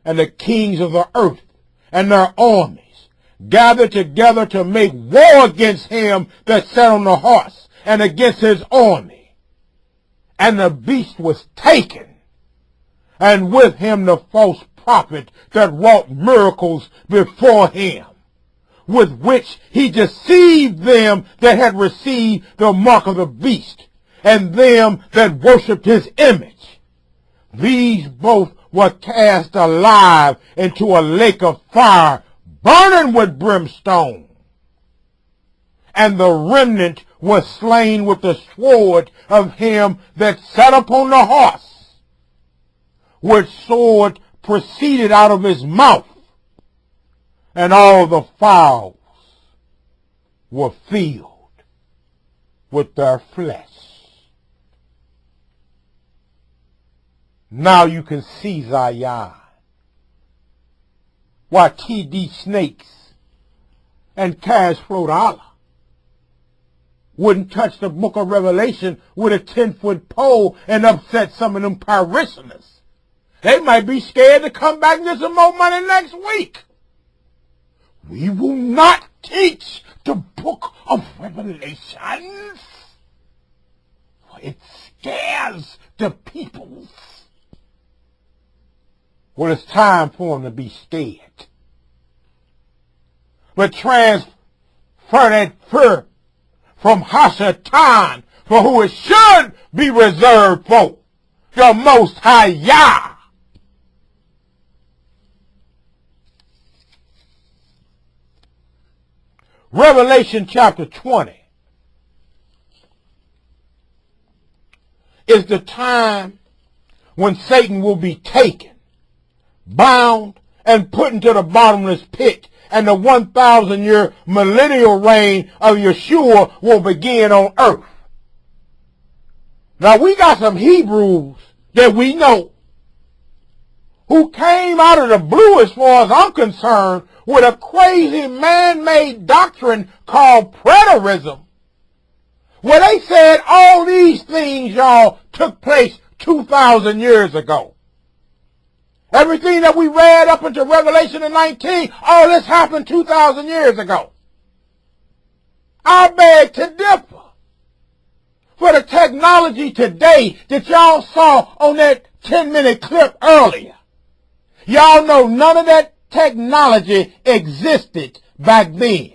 and the kings of the earth and their armies gathered together to make war against him that sat on the horse and against his army. And the beast was taken, and with him the false prophet that wrought miracles before him, with which he deceived them that had received the mark of the beast, and them that worshipped his image. These both were cast alive into a lake of fire, burning with brimstone. And the remnant was slain with the sword of him that sat upon the horse, which sword proceeded out of his mouth. And all the fowls were filled with their flesh. Now you can see, Zion, why T.D. Snakes and Cash Float Allah wouldn't touch the book of Revelation with a 10-foot pole and upset some of them parishioners. They might be scared to come back and get some more money next week. We will not teach the book of Revelations, for it scares the peoples. Well, it's time for them to be scared. But transfer that fear from Hashatan, for who it should be reserved for, the Most High Yah. Revelation chapter 20 is the time when Satan will be taken, bound, and put into the bottomless pit, and the 1,000-year millennial reign of Yeshua will begin on earth. Now, we got some Hebrews that we know who came out of the blue, as far as I'm concerned, with a crazy man-made doctrine called preterism, where they said all these things, y'all, took place 2,000 years ago. Everything that we read up into Revelation 19, all this happened 2,000 years ago. I beg to differ. for the technology today that y'all saw on that 10-minute clip earlier. Y'all know none of that technology existed back then.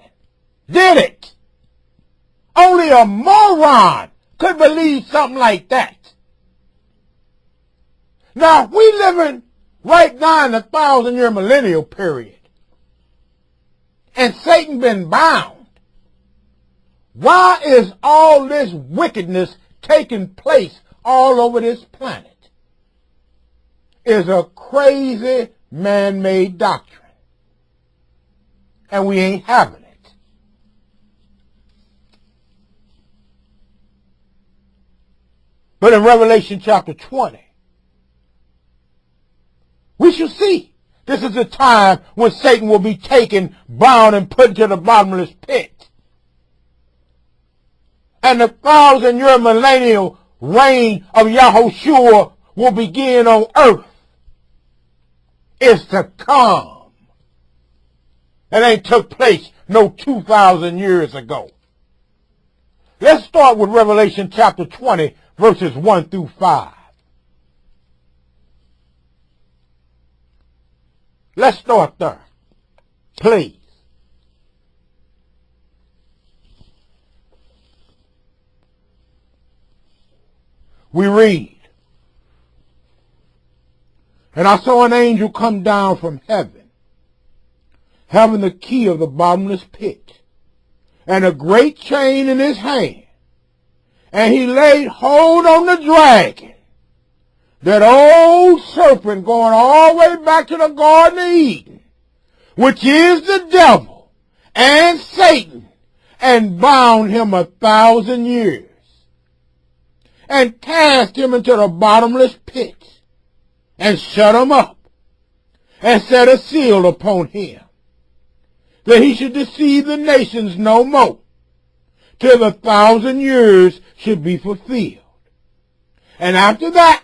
Did it? Only a moron could believe something like that. Now, we living right now in the 1,000-year millennial period, and Satan been bound. Why is all this wickedness taking place all over this planet? It's a crazy man-made doctrine, and we ain't having it. But in Revelation chapter 20, we shall see. This is the time when Satan will be taken, bound, and put into the bottomless pit. And the 1,000-year millennial reign of Yahushua will begin on earth. It's to come. It ain't took place no 2,000 years ago. Let's start with Revelation chapter 20, verses 1 through 5. Let's start there, please. We read, "And I saw an angel come down from heaven, having the key of the bottomless pit, and a great chain in his hand. And he laid hold on the dragon, that old serpent going all the way back to the Garden of Eden, which is the devil and Satan, and bound him 1,000 years, and cast him into the bottomless pit, and shut him up, and set a seal upon him, that he should deceive the nations no more, till the 1,000 years should be fulfilled. And after that,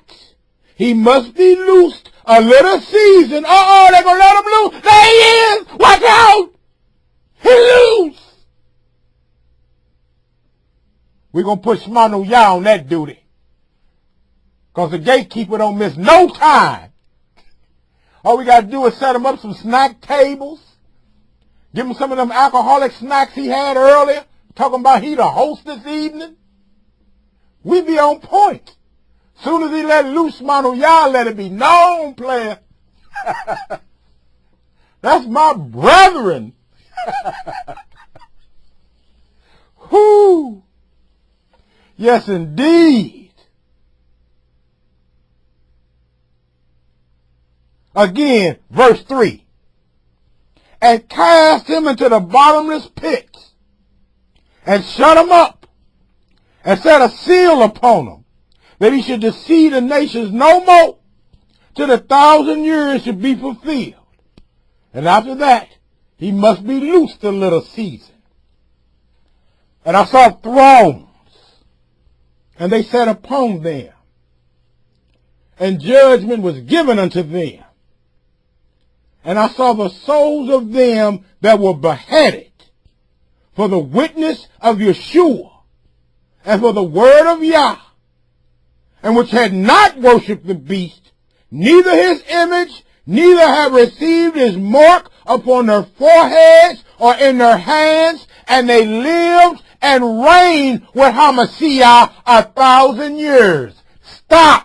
he must be loosed a little season." They're going to let him loose. There he is. Watch out. He's loose. We're going to put Shmanu Yah on that duty, because the gatekeeper don't miss no time. All we got to do is set him up some snack tables, give him some of them alcoholic snacks he had earlier, talking about he the host this evening. We be on point. Soon as he let loose, Manu Yah, let it be known, player. That's my brethren. Whoo. Yes, indeed. Again, verse 3. "And cast him into the bottomless pit, and shut him up, and set a seal upon him, that he should deceive the nations no more, till the 1,000 years should be fulfilled. And after that, he must be loosed a little season. And I saw thrones, and they sat upon them, and judgment was given unto them. And I saw the souls of them that were beheaded for the witness of Yeshua, and for the word of Yah, and which had not worshipped the beast, neither his image, neither have received his mark upon their foreheads or in their hands, and they lived and reigned with Hamashiach 1,000 years. Stop.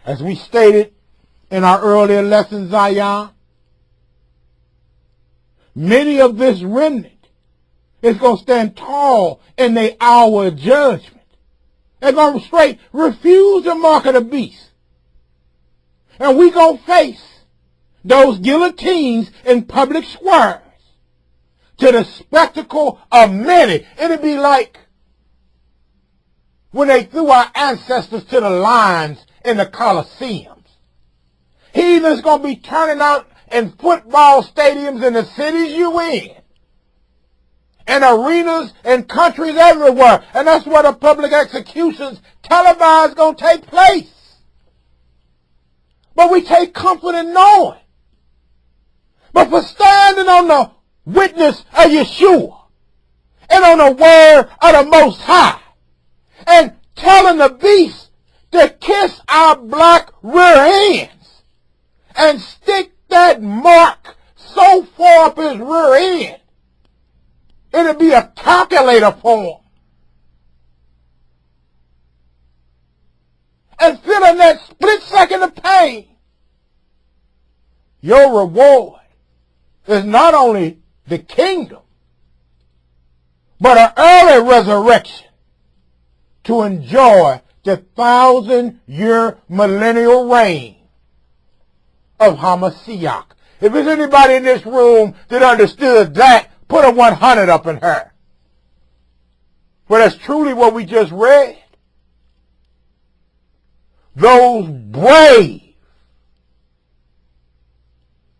As we stated in our earlier lesson, Zion, many of this remnant is going to stand tall in the hour of judgment. They're going to straight refuse the mark of the beast. And we going to face those guillotines in public squares to the spectacle of many. It'll be like when they threw our ancestors to the lions in the Colosseums. Heathens going to be turning out in football stadiums in the cities you in, and arenas and countries everywhere. And that's where the public executions televised going to take place. But we take comfort in knowing. But for standing on the witness of Yeshua and on the word of the Most High, and telling the beast to kiss our black rear ends and stick that mark so far up his rear end, it'll be a calculator for him. And feeling that split second of pain, your reward is not only the kingdom, but an early resurrection to enjoy the 1,000-year millennial reign of Hamashiach. If there's anybody in this room that understood that, put a 100 up in her. For that's truly what we just read. Those brave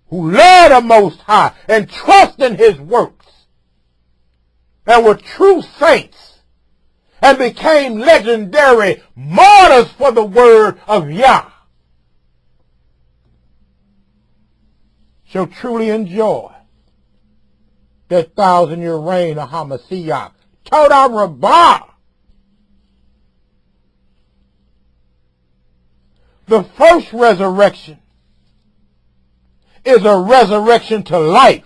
who love the Most High and trust in His works and were true saints and became legendary martyrs for the word of Yah shall truly enjoy that 1,000-year reign of Hamashiach. Todah Rabbah. The first resurrection is a resurrection to life,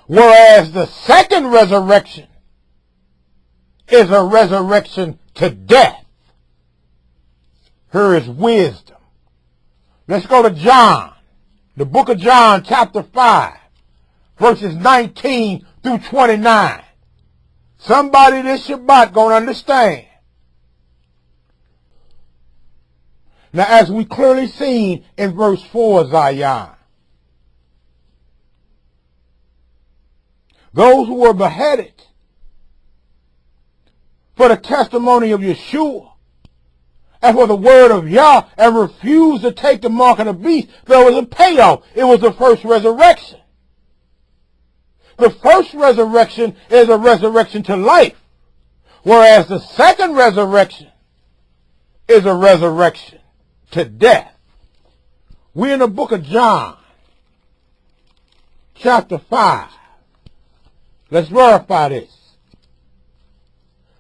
whereas the second resurrection is a resurrection to death. Here is wisdom. Let's go to John, the book of John, chapter 5, verses 19 through 29. Somebody this Shabbat gonna understand. Now, as we clearly seen in verse 4, Zion, those who were beheaded for the testimony of Yeshua and for the word of Yah and refused to take the mark of the beast, there was a payoff. It was the first resurrection. The first resurrection is a resurrection to life, whereas the second resurrection is a resurrection to death. We're in the book of John, chapter 5. Let's verify this.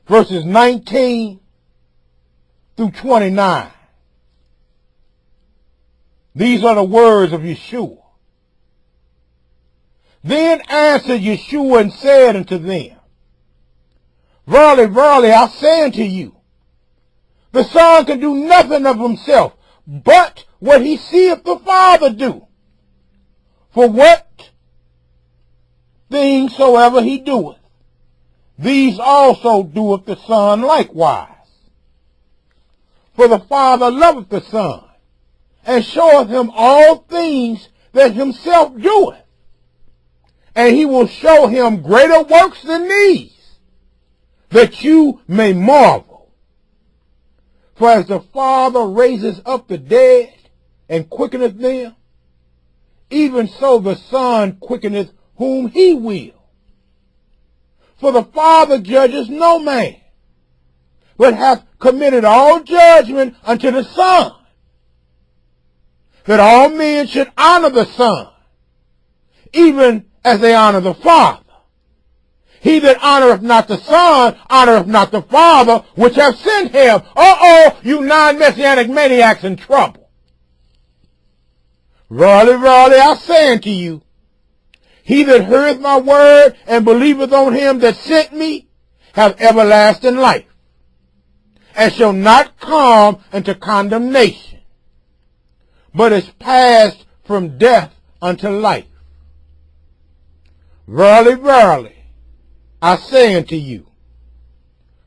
Verses 19 through 29. These are the words of Yeshua. Then answered Yeshua and said unto them, Verily, verily, I say unto you, the Son can do nothing of himself, but what he seeth the Father do. For what things soever he doeth, these also doeth the Son likewise. For the Father loveth the Son, and showeth him all things that himself doeth. And he will show him greater works than these, that you may marvel. For as the Father raises up the dead and quickeneth them, even so the Son quickeneth whom he will. For the Father judges no man, but hath committed all judgment unto the Son, that all men should honor the Son, even as they honor the Father. He that honoreth not the Son, honoreth not the Father, which hath sent him. You non-messianic maniacs in trouble. Verily, verily, I say unto you, he that heareth my word and believeth on him that sent me, hath everlasting life, and shall not come into condemnation, but is passed from death unto life. Verily, verily, I say unto you,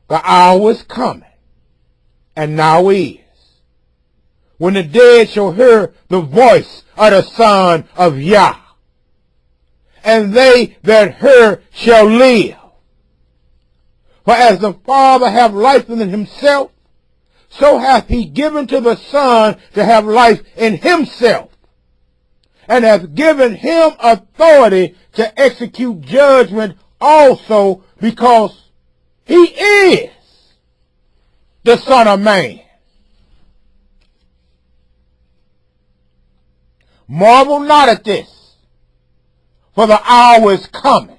the hour is coming, and now is, when the dead shall hear the voice of the Son of Yah, and they that hear shall live. For as the Father hath life in himself, so hath he given to the Son to have life in himself, and hath given him authority to execute judgment also, because he is the Son of Man. Marvel not at this, for the hour is coming,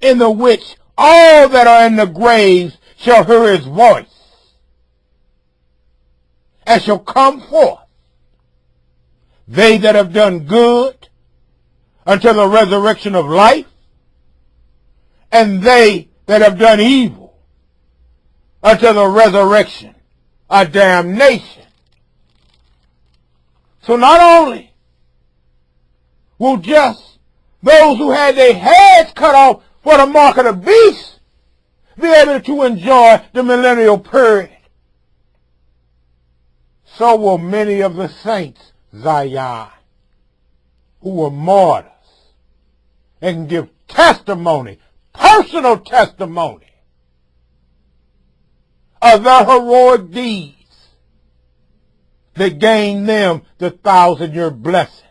in the which all that are in the graves shall hear his voice, and shall come forth, they that have done good until the resurrection of life, and they that have done evil until the resurrection of damnation. So not only will just those who had their heads cut off for the mark of the beast be able to enjoy the millennial period, so will many of the saints, Zion, who were martyrs and can give testimony, personal testimony of their heroic deeds that gained them the 1,000-year blessing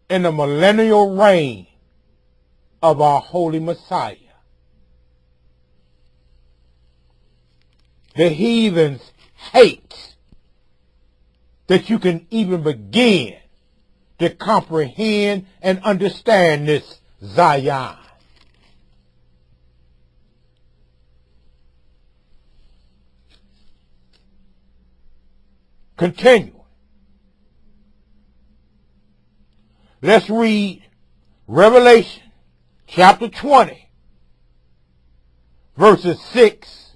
in the millennial reign of our holy Messiah. The heathens hate that you can even begin to comprehend and understand this, Zion. Continuing. Let's read Revelation chapter 20, verses 6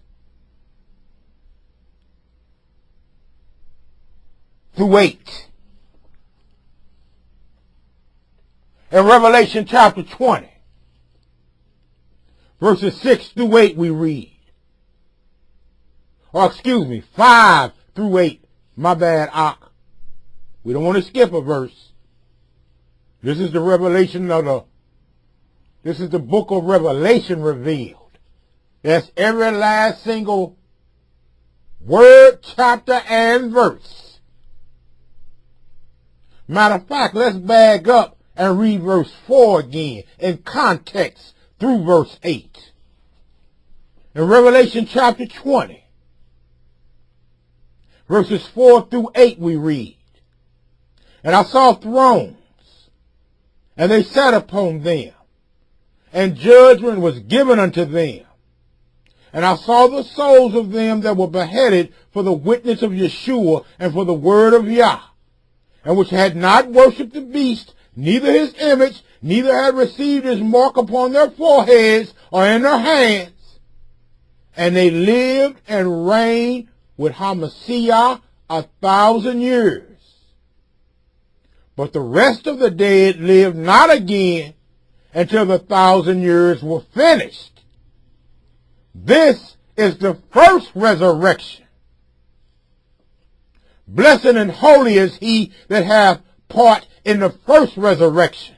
through 8. In Revelation chapter 20, verses 6 through 8 we read. Or excuse me, 5 through 8. My bad, Ak. We don't want to skip a verse. This is the revelation of this is the book of Revelation revealed. That's every last single word, chapter, and verse. Matter of fact, let's back up and read verse 4 again in context through verse 8. In Revelation chapter 20, verses 4 through 8 we read, and I saw thrones, and they sat upon them, and judgment was given unto them. And I saw the souls of them that were beheaded for the witness of Yeshua and for the word of Yah, and which had not worshipped the beast, neither his image, neither had received his mark upon their foreheads or in their hands. And they lived and reigned with Hamashiach 1,000 years. But the rest of the dead lived not again until the 1,000 years were finished. This is the first resurrection. Blessed and holy is he that hath part in the first resurrection.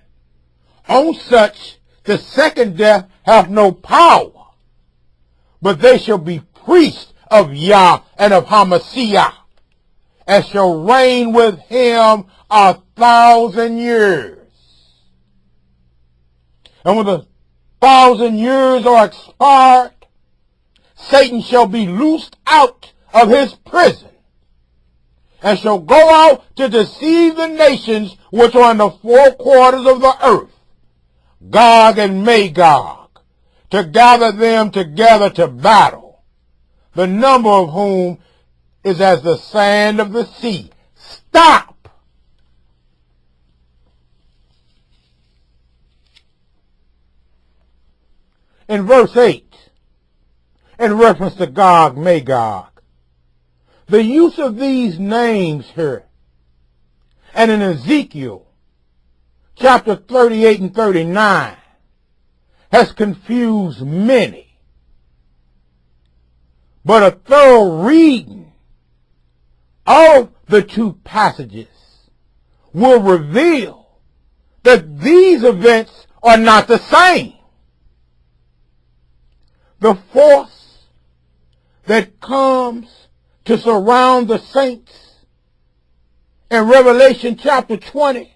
On such the second death hath no power, but they shall be priests of Yah and of Hamashiach, and shall reign with him 1,000 years. And when the 1,000 years are expired, Satan shall be loosed out of his prison, and shall go out to deceive the nations which are in the four quarters of the earth, Gog and Magog, to gather them together to battle, the number of whom is as the sand of the sea. Stop! In verse 8, in reference to Gog, Magog, the use of these names here, and in Ezekiel, chapter 38 and 39, has confused many. But a thorough reading of the two passages will reveal that these events are not the same. The force that comes to surround the saints in Revelation chapter 20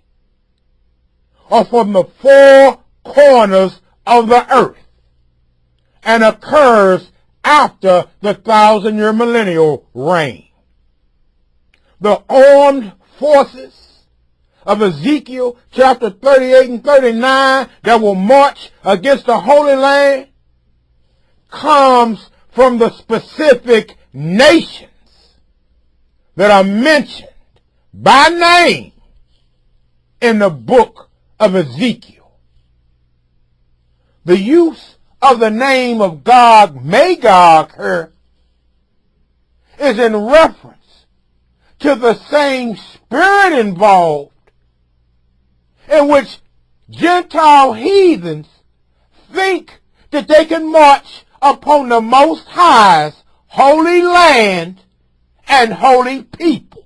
are from the four corners of the earth and occurs after the 1,000-year millennial reign. The armed forces of Ezekiel chapter 38 and 39 that will march against the Holy Land comes from the specific nations that are mentioned by name in the book of Ezekiel. The use of the name of Gog Magog here is in reference to the same spirit involved in which Gentile heathens think that they can march upon the Most High's holy land and holy people.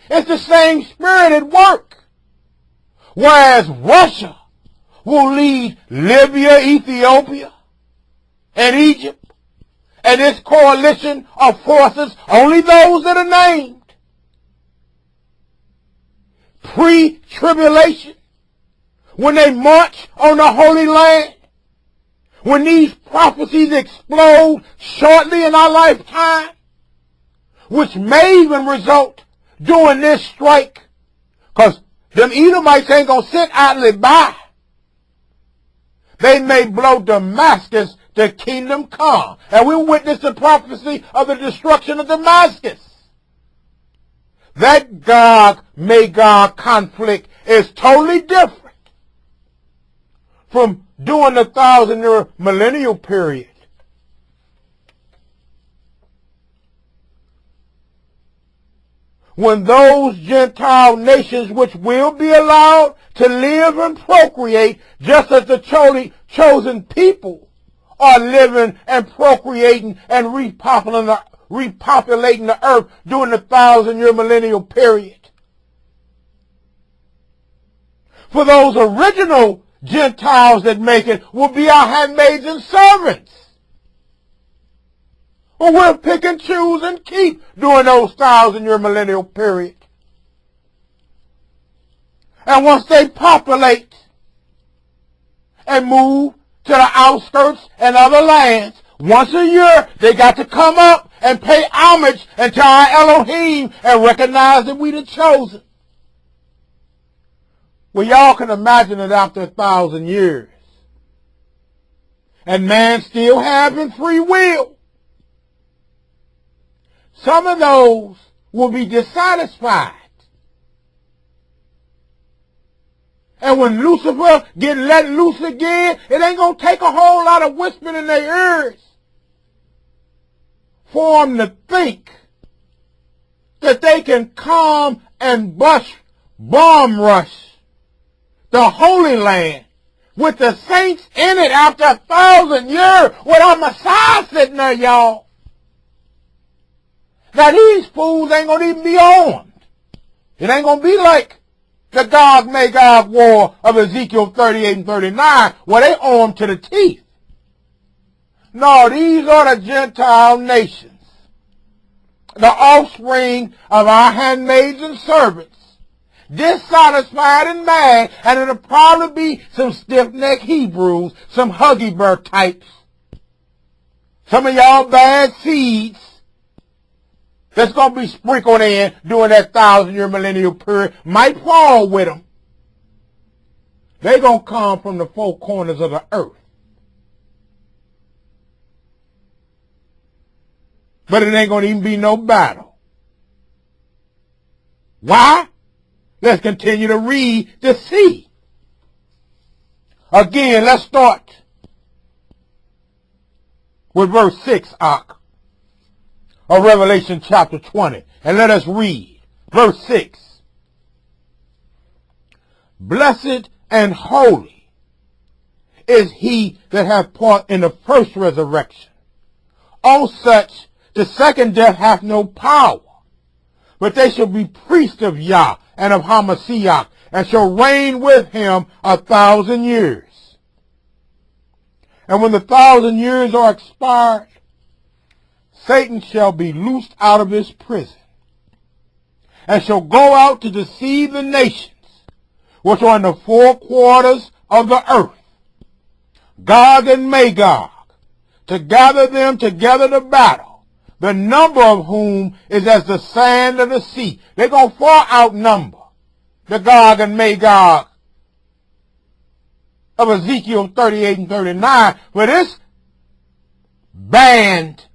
It's the same spirit at work. Whereas Russia will lead Libya, Ethiopia, and Egypt, and this coalition of forces, only those that are named, pre-tribulation, when they march on the Holy Land, when these prophecies explode shortly in our lifetime, which may even result during this strike, because them Edomites ain't going to sit idly by. They may blow Damascus to kingdom come. And we witness the prophecy of the destruction of Damascus. That Gog-Magog conflict is totally different from during the 1,000-year millennial period. When those Gentile nations which will be allowed to live and procreate just as the chosen people are living and procreating and repopulating the earth during the 1,000-year millennial period. For those original Gentiles that make it will be our handmaids and servants. Or we'll pick and choose and keep during those 1,000-year millennial period. And once they populate and move to the outskirts and other lands, once a year they got to come up and pay homage unto our Elohim and recognize that we the chosen. Well, y'all can imagine it after 1,000 years. And man still having free will. Some of those will be dissatisfied. And when Lucifer get let loose again, it ain't going to take a whole lot of whispering in their ears for them to think that they can come and bomb rush the Holy Land with the saints in it after 1,000 years with our Messiah sitting there, y'all. Now these fools ain't going to even be armed. It ain't going to be like the Gog-Magog war of Ezekiel 38 and 39 where they armed to the teeth. No, these are the Gentile nations, the offspring of our handmaids and servants, dissatisfied and mad, and it'll probably be some stiff-necked Hebrews, some huggy bear types, some of y'all bad seeds that's going to be sprinkled in during that 1,000-year millennial period might fall with them. They're going to come from the four corners of the earth. But it ain't going to even be no battle. Why? Let's continue to read to see. Again, let's start with verse 6, of Revelation chapter 20. And let us read. Verse 6. Blessed and holy is he that hath part in the first resurrection. On such the second death hath no power, but they shall be priests of Yah and of Hamashiach, and shall reign with him 1,000 years. And when the 1,000 years are expired, Satan shall be loosed out of his prison, and shall go out to deceive the nations which are in the four quarters of the earth, Gog and Magog, to gather them together to battle, the number of whom is as the sand of the sea. They're going to far outnumber the Gog and Magog of Ezekiel 38 and 39, for this band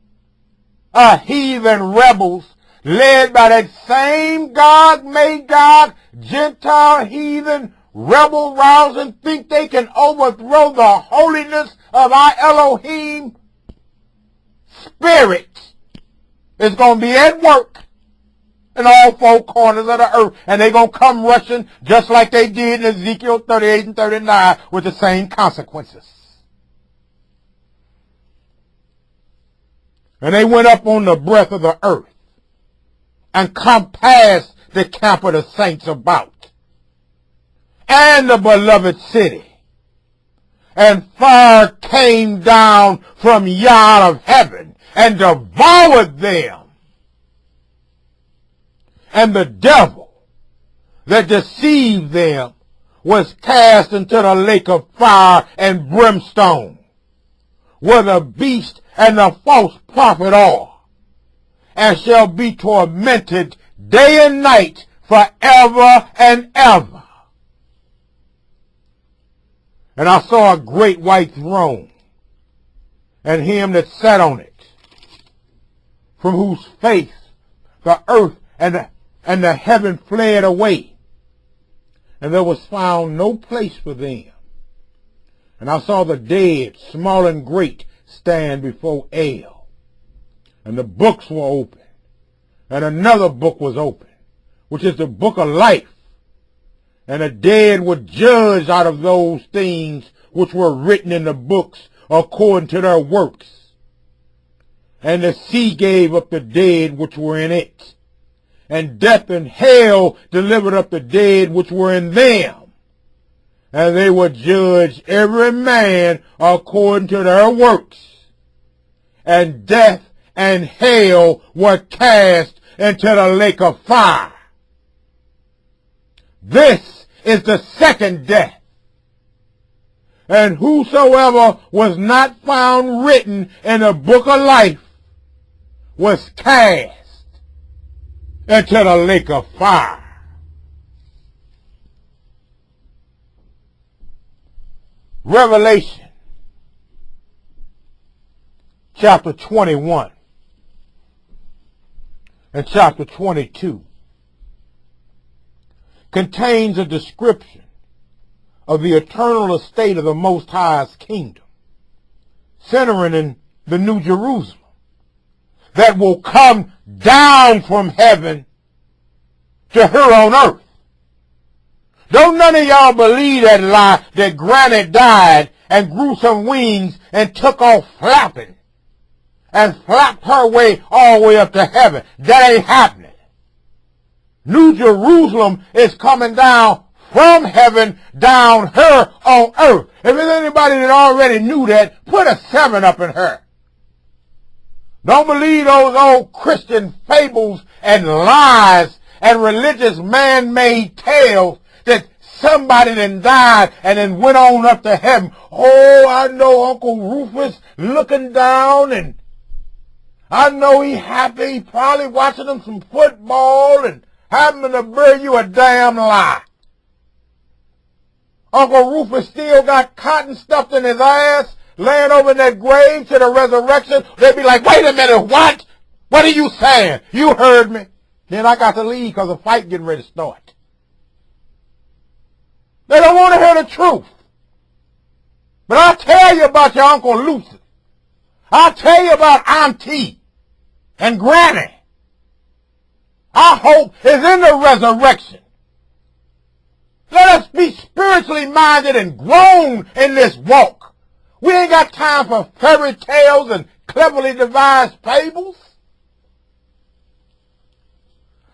of heathen rebels led by that same Gog, Magog, Gentile heathen rebel rousing, think they can overthrow the holiness of our Elohim. Spirit is going to be at work in all four corners of the earth, and they're going to come rushing just like they did in Ezekiel 38 and 39 with the same consequences. And they went up on the breadth of the earth and compassed the camp of the saints about, and the beloved city. And fire came down from Yah of heaven and devoured them. And the devil that deceived them was cast into the lake of fire and brimstone, where the beast and the false prophet are, and shall be tormented day and night forever and ever. And I saw a great white throne, and him that sat on it, from whose face the earth and the heaven fled away, and there was found no place for them. And I saw the dead, small and great, stand before El, and the books were open, and another book was open, which is the book of life. And the dead were judged out of those things which were written in the books according to their works. And the sea gave up the dead which were in it, and death and hell delivered up the dead which were in them. And they were judged every man according to their works. And death and hell were cast into the lake of fire. This is the second death. And whosoever was not found written in the book of life was cast into the lake of fire. Revelation chapter 21 and chapter 22 contains a description of the eternal estate of the Most High's kingdom, centering in the New Jerusalem, that will come down from heaven to here on earth. Don't none of y'all believe that lie that Granny died and grew some wings and took off flapping and flapped her way all the way up to heaven. That ain't happening. New Jerusalem is coming down from heaven down here on earth. If there's anybody that already knew that, put a 7 up in her. Don't believe those old Christian fables and lies and religious man-made tales that somebody then died and then went on up to heaven. Oh, I know Uncle Rufus looking down, and I know he happy. He probably watching them some football and having to bury you a damn lie. Uncle Rufus still got cotton stuffed in his ass, laying over in that grave to the resurrection. They'd be like, wait a minute, what? What are you saying? You heard me. Then I got to leave because the fight getting ready to start. They don't want to hear the truth. But I'll tell you about your Uncle Lucy. I'll tell you about Auntie and Granny. Our hope is in the resurrection. Let us be spiritually minded and grown in this walk. We ain't got time for fairy tales and cleverly devised fables.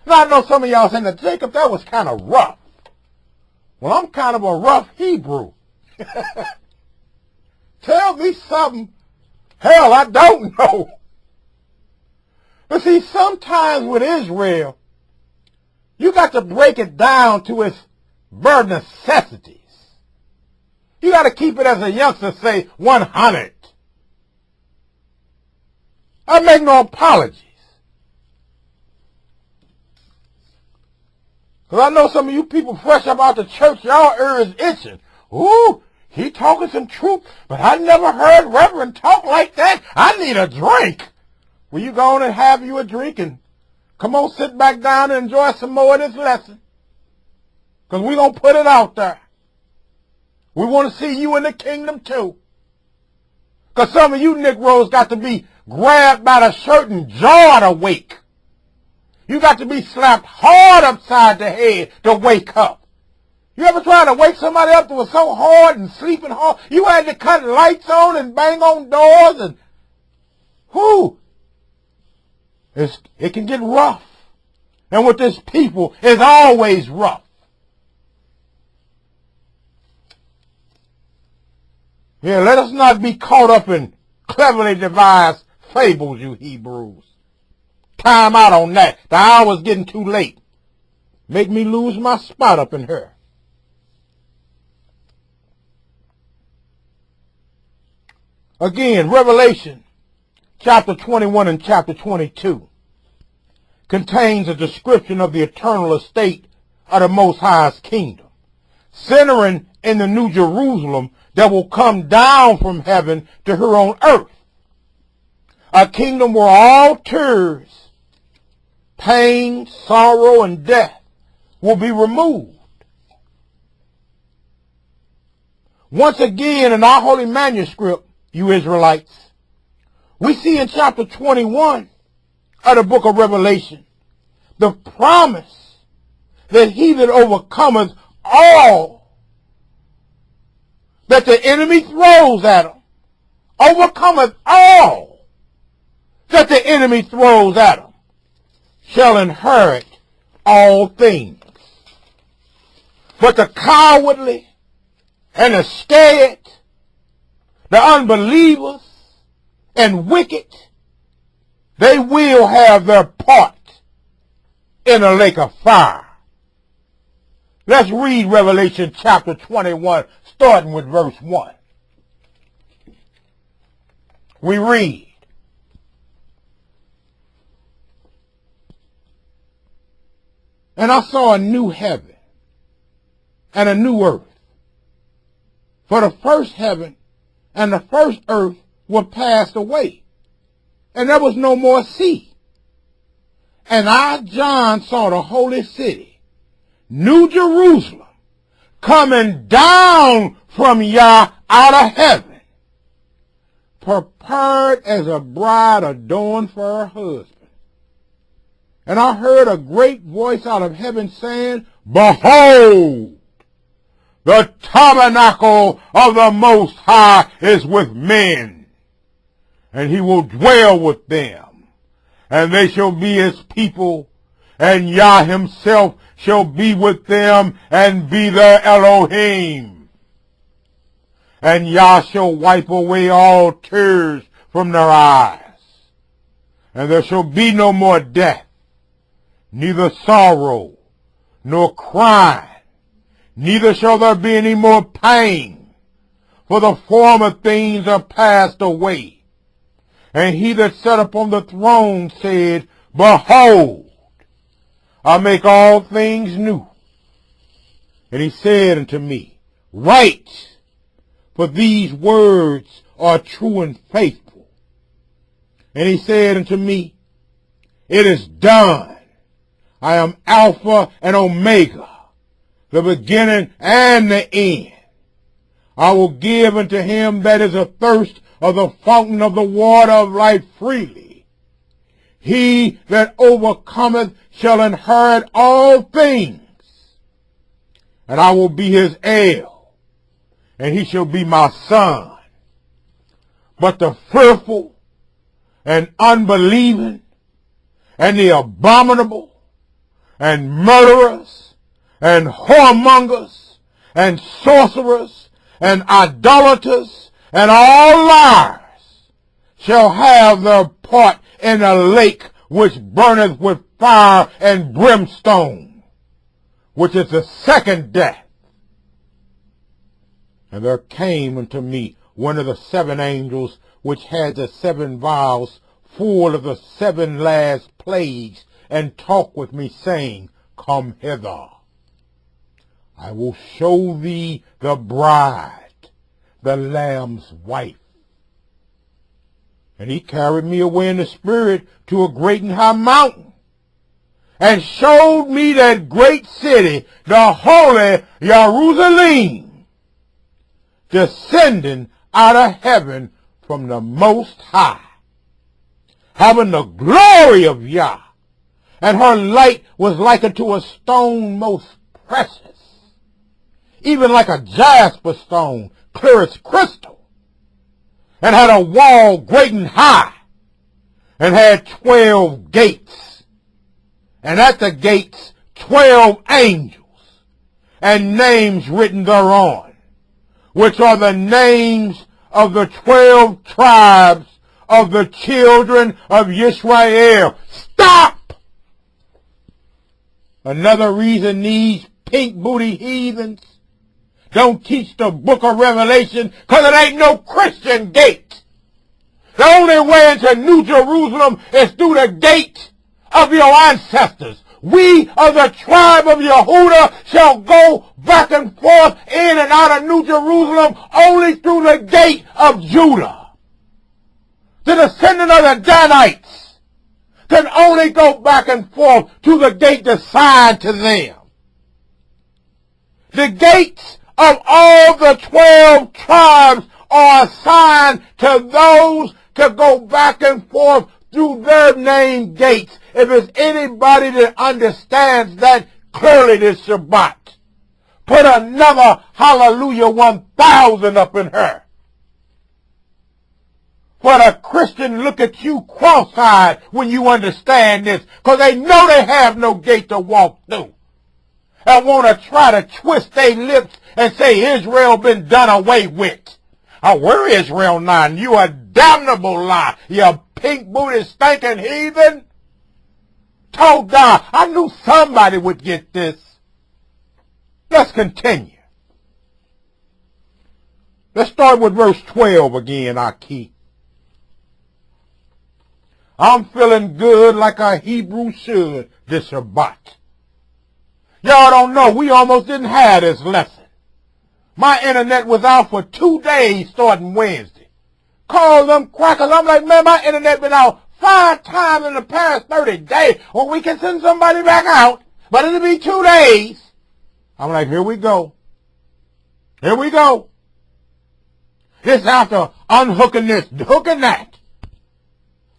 Now, I know some of y'all saying that, Jacob, that was kind of rough. Well, I'm kind of a rough Hebrew. Tell me something. Hell, I don't know. But see, sometimes with Israel, you got to break it down to its bare necessities. You got to keep it, as a youngster say, 100. I make no apologies. Because I know some of you people fresh up out the church, y'all ears itching. Ooh, he talking some truth, but I never heard Reverend talk like that. I need a drink. Well, you go on and have you a drink and come on, sit back down and enjoy some more of this lesson. Because we're going to put it out there. We want to see you in the kingdom too. Because some of you Negroes got to be grabbed by the shirt and jawed awake. You got to be slapped hard upside the head to wake up. You ever tried to wake somebody up that was so hard and sleeping hard? You had to cut lights on and bang on doors and whoo! It can get rough. And with this people, it's always rough. Yeah, let us not be caught up in cleverly devised fables, you Hebrews. Time out on that. The hour's getting too late. Make me lose my spot up in here. Again, Revelation chapter 21 and chapter 22 contains a description of the eternal estate of the Most High's kingdom, centering in the New Jerusalem that will come down from heaven to her on earth. A kingdom where all tears, pain, sorrow, and death will be removed. Once again, in our holy manuscript, you Israelites, we see in chapter 21 of the book of Revelation the promise that he that overcometh all that the enemy throws at him, overcometh all that the enemy throws at him, shall inherit all things. But the cowardly and the scared, the unbelievers and wicked, they will have their part in a lake of fire. Let's read Revelation chapter 21, starting with verse 1. We read, "And I saw a new heaven and a new earth. For the first heaven and the first earth were passed away, and there was no more sea. And I, John, saw the holy city, New Jerusalem, coming down from Yah out of heaven, prepared as a bride adorned for her husband. And I heard a great voice out of heaven saying, Behold, the tabernacle of the Most High is with men, and he will dwell with them, and they shall be his people, and Yah himself shall be with them and be their Elohim. And Yah shall wipe away all tears from their eyes, and there shall be no more death, neither sorrow, nor crying, neither shall there be any more pain, for the former things are passed away. And he that sat upon the throne said, Behold, I make all things new. And he said unto me, Write, for these words are true and faithful. And he said unto me, It is done. I am Alpha and Omega, the beginning and the end. I will give unto him that is athirst of the fountain of the water of life freely. He that overcometh shall inherit all things, and I will be his heir, and he shall be my son. But the fearful and unbelieving and the abominable and murderers and whoremongers and sorcerers and idolaters and all liars shall have their part in a lake which burneth with fire and brimstone, which is the second death. And there came unto me one of the seven angels which had the seven vials full of the seven last plagues, and talked with me, saying, Come hither. I will show thee the bride, the Lamb's wife. And he carried me away in the spirit to a great and high mountain, and showed me that great city, the holy Jerusalem, descending out of heaven from the Most High, having the glory of Yah, and her light was like unto a stone most precious, even like a jasper stone, clear as crystal, and had a wall great and high, and had 12 gates, and at the gates 12 angels, and names written thereon, which are the names of the 12 tribes of the children of Israel. Stop! Another reason these pink booty heathens don't teach the book of Revelation, because it ain't no Christian gate. The only way into New Jerusalem is through the gate of your ancestors. We of the tribe of Yehudah shall go back and forth in and out of New Jerusalem only through the gate of Judah. The descendant of the Danites can only go back and forth to the gate assigned to them. The gates of all the 12 tribes are assigned to those to go back and forth through their named gates. If it's anybody that understands that clearly this Shabbat, put another hallelujah 1,000 up in her. For the Christian look at you cross-eyed when you understand this, because they know they have no gate to walk through, and want to try to twist their lips and say Israel been done away with. Oh, we're Israel now, and you a damnable lie, you pink-booted stinking heathen. Told God, I knew somebody would get this. Let's continue. Let's start with verse 12 again, Aki. I'm feeling good like a Hebrew should this Shabbat. Y'all don't know, we almost didn't have this lesson. My internet was out for 2 days starting Wednesday. Call them crackers. I'm like, man, my internet been out 5 times in the past 30 days. Well, we can send somebody back out, but it'll be 2 days. I'm like, here we go. Here we go. This after unhooking this, hooking that.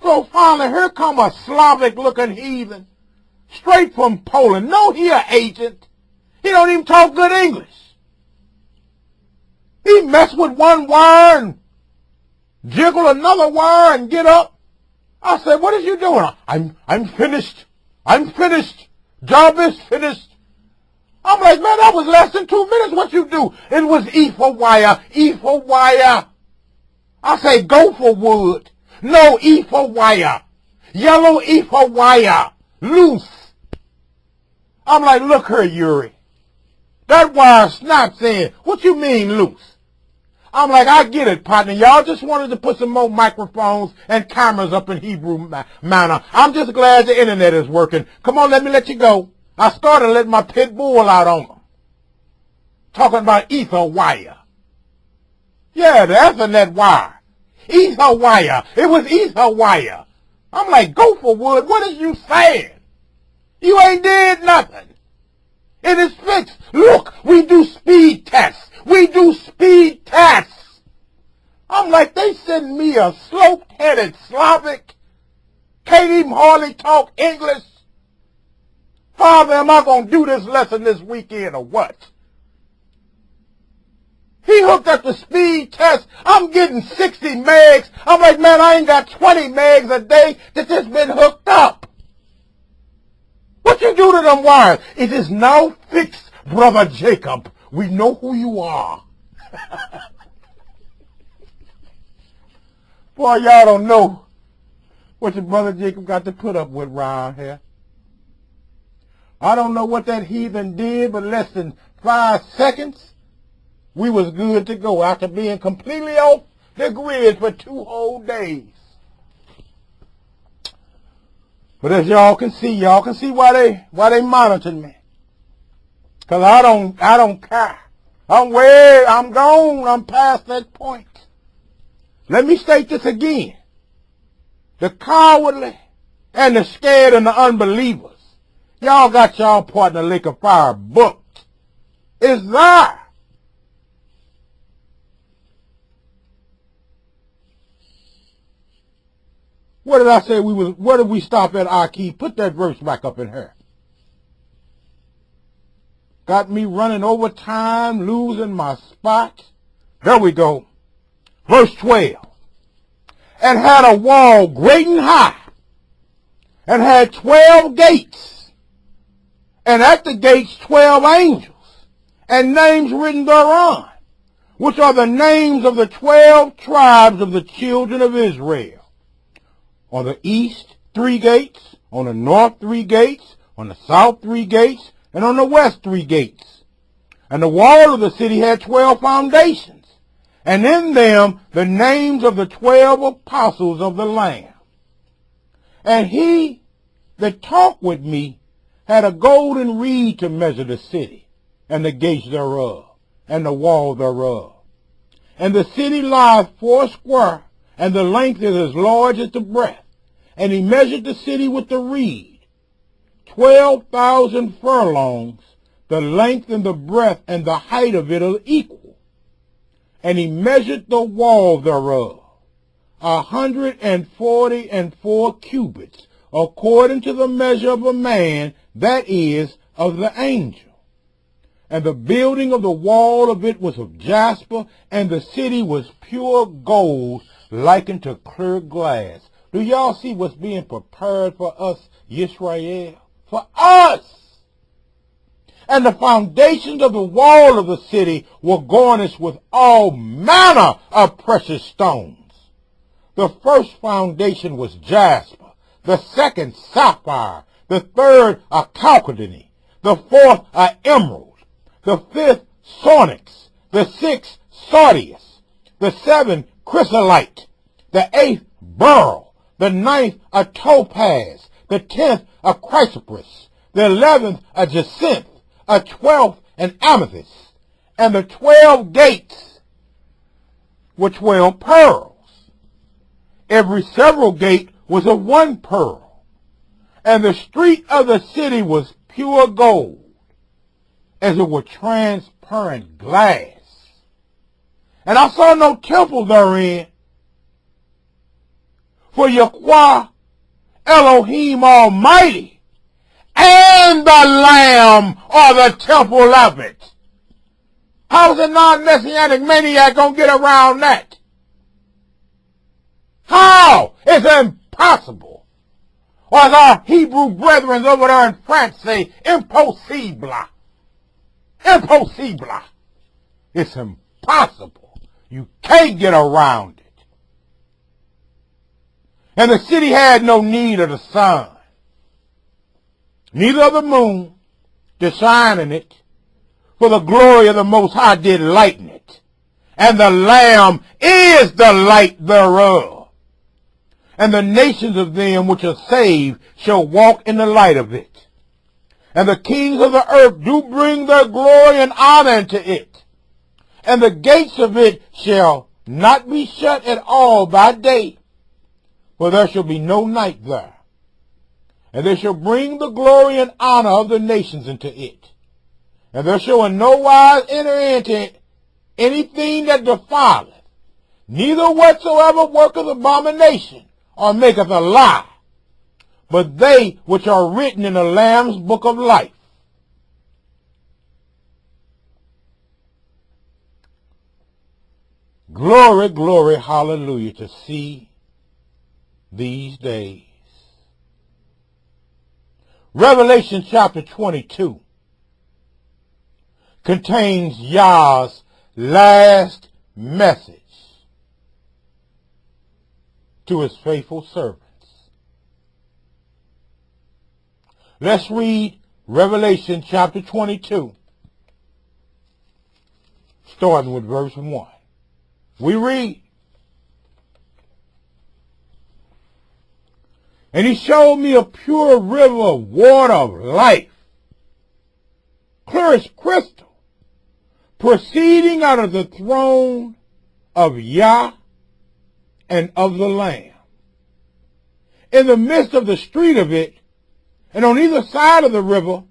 So finally, here come a Slavic-looking heathen, straight from Poland. No, he an agent. He don't even talk good English. He mess with one wire and jiggle another wire and get up. I said, what is you doing? I'm finished. I'm finished. Job is finished. I'm like, man, that was less than 2 minutes. What you do? It was E for wire, E for wire. I say, go for wood. No, E for wire. Yellow E for wire. Loose. I'm like, look here, Yuri. That wire snaps in. What you mean loose? I'm like, I get it, partner. Y'all just wanted to put some more microphones and cameras up in Hebrew manner. I'm just glad the internet is working. Come on, let me let you go. I started letting my pit bull out on them. Talking about ether wire. Yeah, the Ethernet wire. Ether wire. It was ether wire. I'm like, go for wood. What is you saying? You ain't did nothing. It is fixed. Look, we do speed tests. We do speed tests. I'm like, they send me a slope-headed Slavic. Can't even hardly talk English. Father, am I going to do this lesson this weekend or what? He hooked up the speed test. I'm getting 60 megs. I'm like, man, I ain't got 20 megs a day that just been hooked up. What you do to them wires? It is now fixed, Brother Jacob. We know who you are. Boy, y'all don't know what your Brother Jacob got to put up with around here. I don't know what that heathen did, but less than 5 seconds, we was good to go after being completely off the grid for 2 whole days. But as y'all can see why they monitored me. Because I don't care. I'm gone. I'm past that point. Let me state this again. The cowardly and the scared and the unbelievers, y'all got y'all part in the lake of fire booked. It's there. What did I say where did we stop at, Aki? Put that verse back up in here. Got me running over time, losing my spot. There we go. Verse 12. And had a wall great and high, and had 12 gates, and at the gates 12 angels, and names written thereon, which are the names of the 12 tribes of the children of Israel. On the east 3 gates, on the north 3 gates, on the south 3 gates, and on the west 3 gates. And the wall of the city had 12 foundations, and in them the names of the 12 apostles of the Lamb. And he that talked with me had a golden reed to measure the city, and the gates thereof, and the wall thereof. And the city lieth 4 square, and the length is as large as the breadth. And he measured the city with the reed, 12,000 furlongs, the length and the breadth and the height of it are equal. And he measured the wall thereof, 144 cubits, according to the measure of a man, that is, of the angel. And the building of the wall of it was of jasper, and the city was pure gold, like unto clear glass. Do y'all see what's being prepared for us, Israel? For us! And the foundations of the wall of the city were garnished with all manner of precious stones. The first foundation was jasper, the second sapphire, the third a chalcedony, the fourth a emerald, the fifth sardonyx, the sixth sardius, the seventh chrysolite, the eighth beryl, the ninth a topaz, the 10th a chrysoprase, the 11th a jacinth, a 12th an amethyst, and the 12 gates were 12 pearls. Every several gate was of 1 pearl, and the street of the city was pure gold, as it were transparent glass. And I saw no temple therein, for Yahweh Elohim Almighty and the Lamb are the temple of it. How's a non-messianic maniac going to get around that? How? It's impossible. Or as our Hebrew brethren over there in France say, impossible. Impossible. It's impossible. You can't get around it. And the city had no need of the sun, neither of the moon to shine in it, for the glory of the Most High did lighten it, and the Lamb is the light thereof. And the nations of them which are saved shall walk in the light of it. And the kings of the earth do bring their glory and honor into it. And the gates of it shall not be shut at all by day, for there shall be no night there. And they shall bring the glory and honor of the nations into it. And there shall in no wise enter into anything that defileth, neither whatsoever worketh abomination, or maketh a lie, but they which are written in the Lamb's book of life. Glory, glory, hallelujah, to see these days. Revelation chapter 22 contains Yah's last message to his faithful servants. Let's read Revelation chapter 22, starting with verse 1. We read, "And he showed me a pure river of water of life, clear clear as crystal, proceeding out of the throne of Yah and of the Lamb. In the midst of the street of it, and on either side of the river,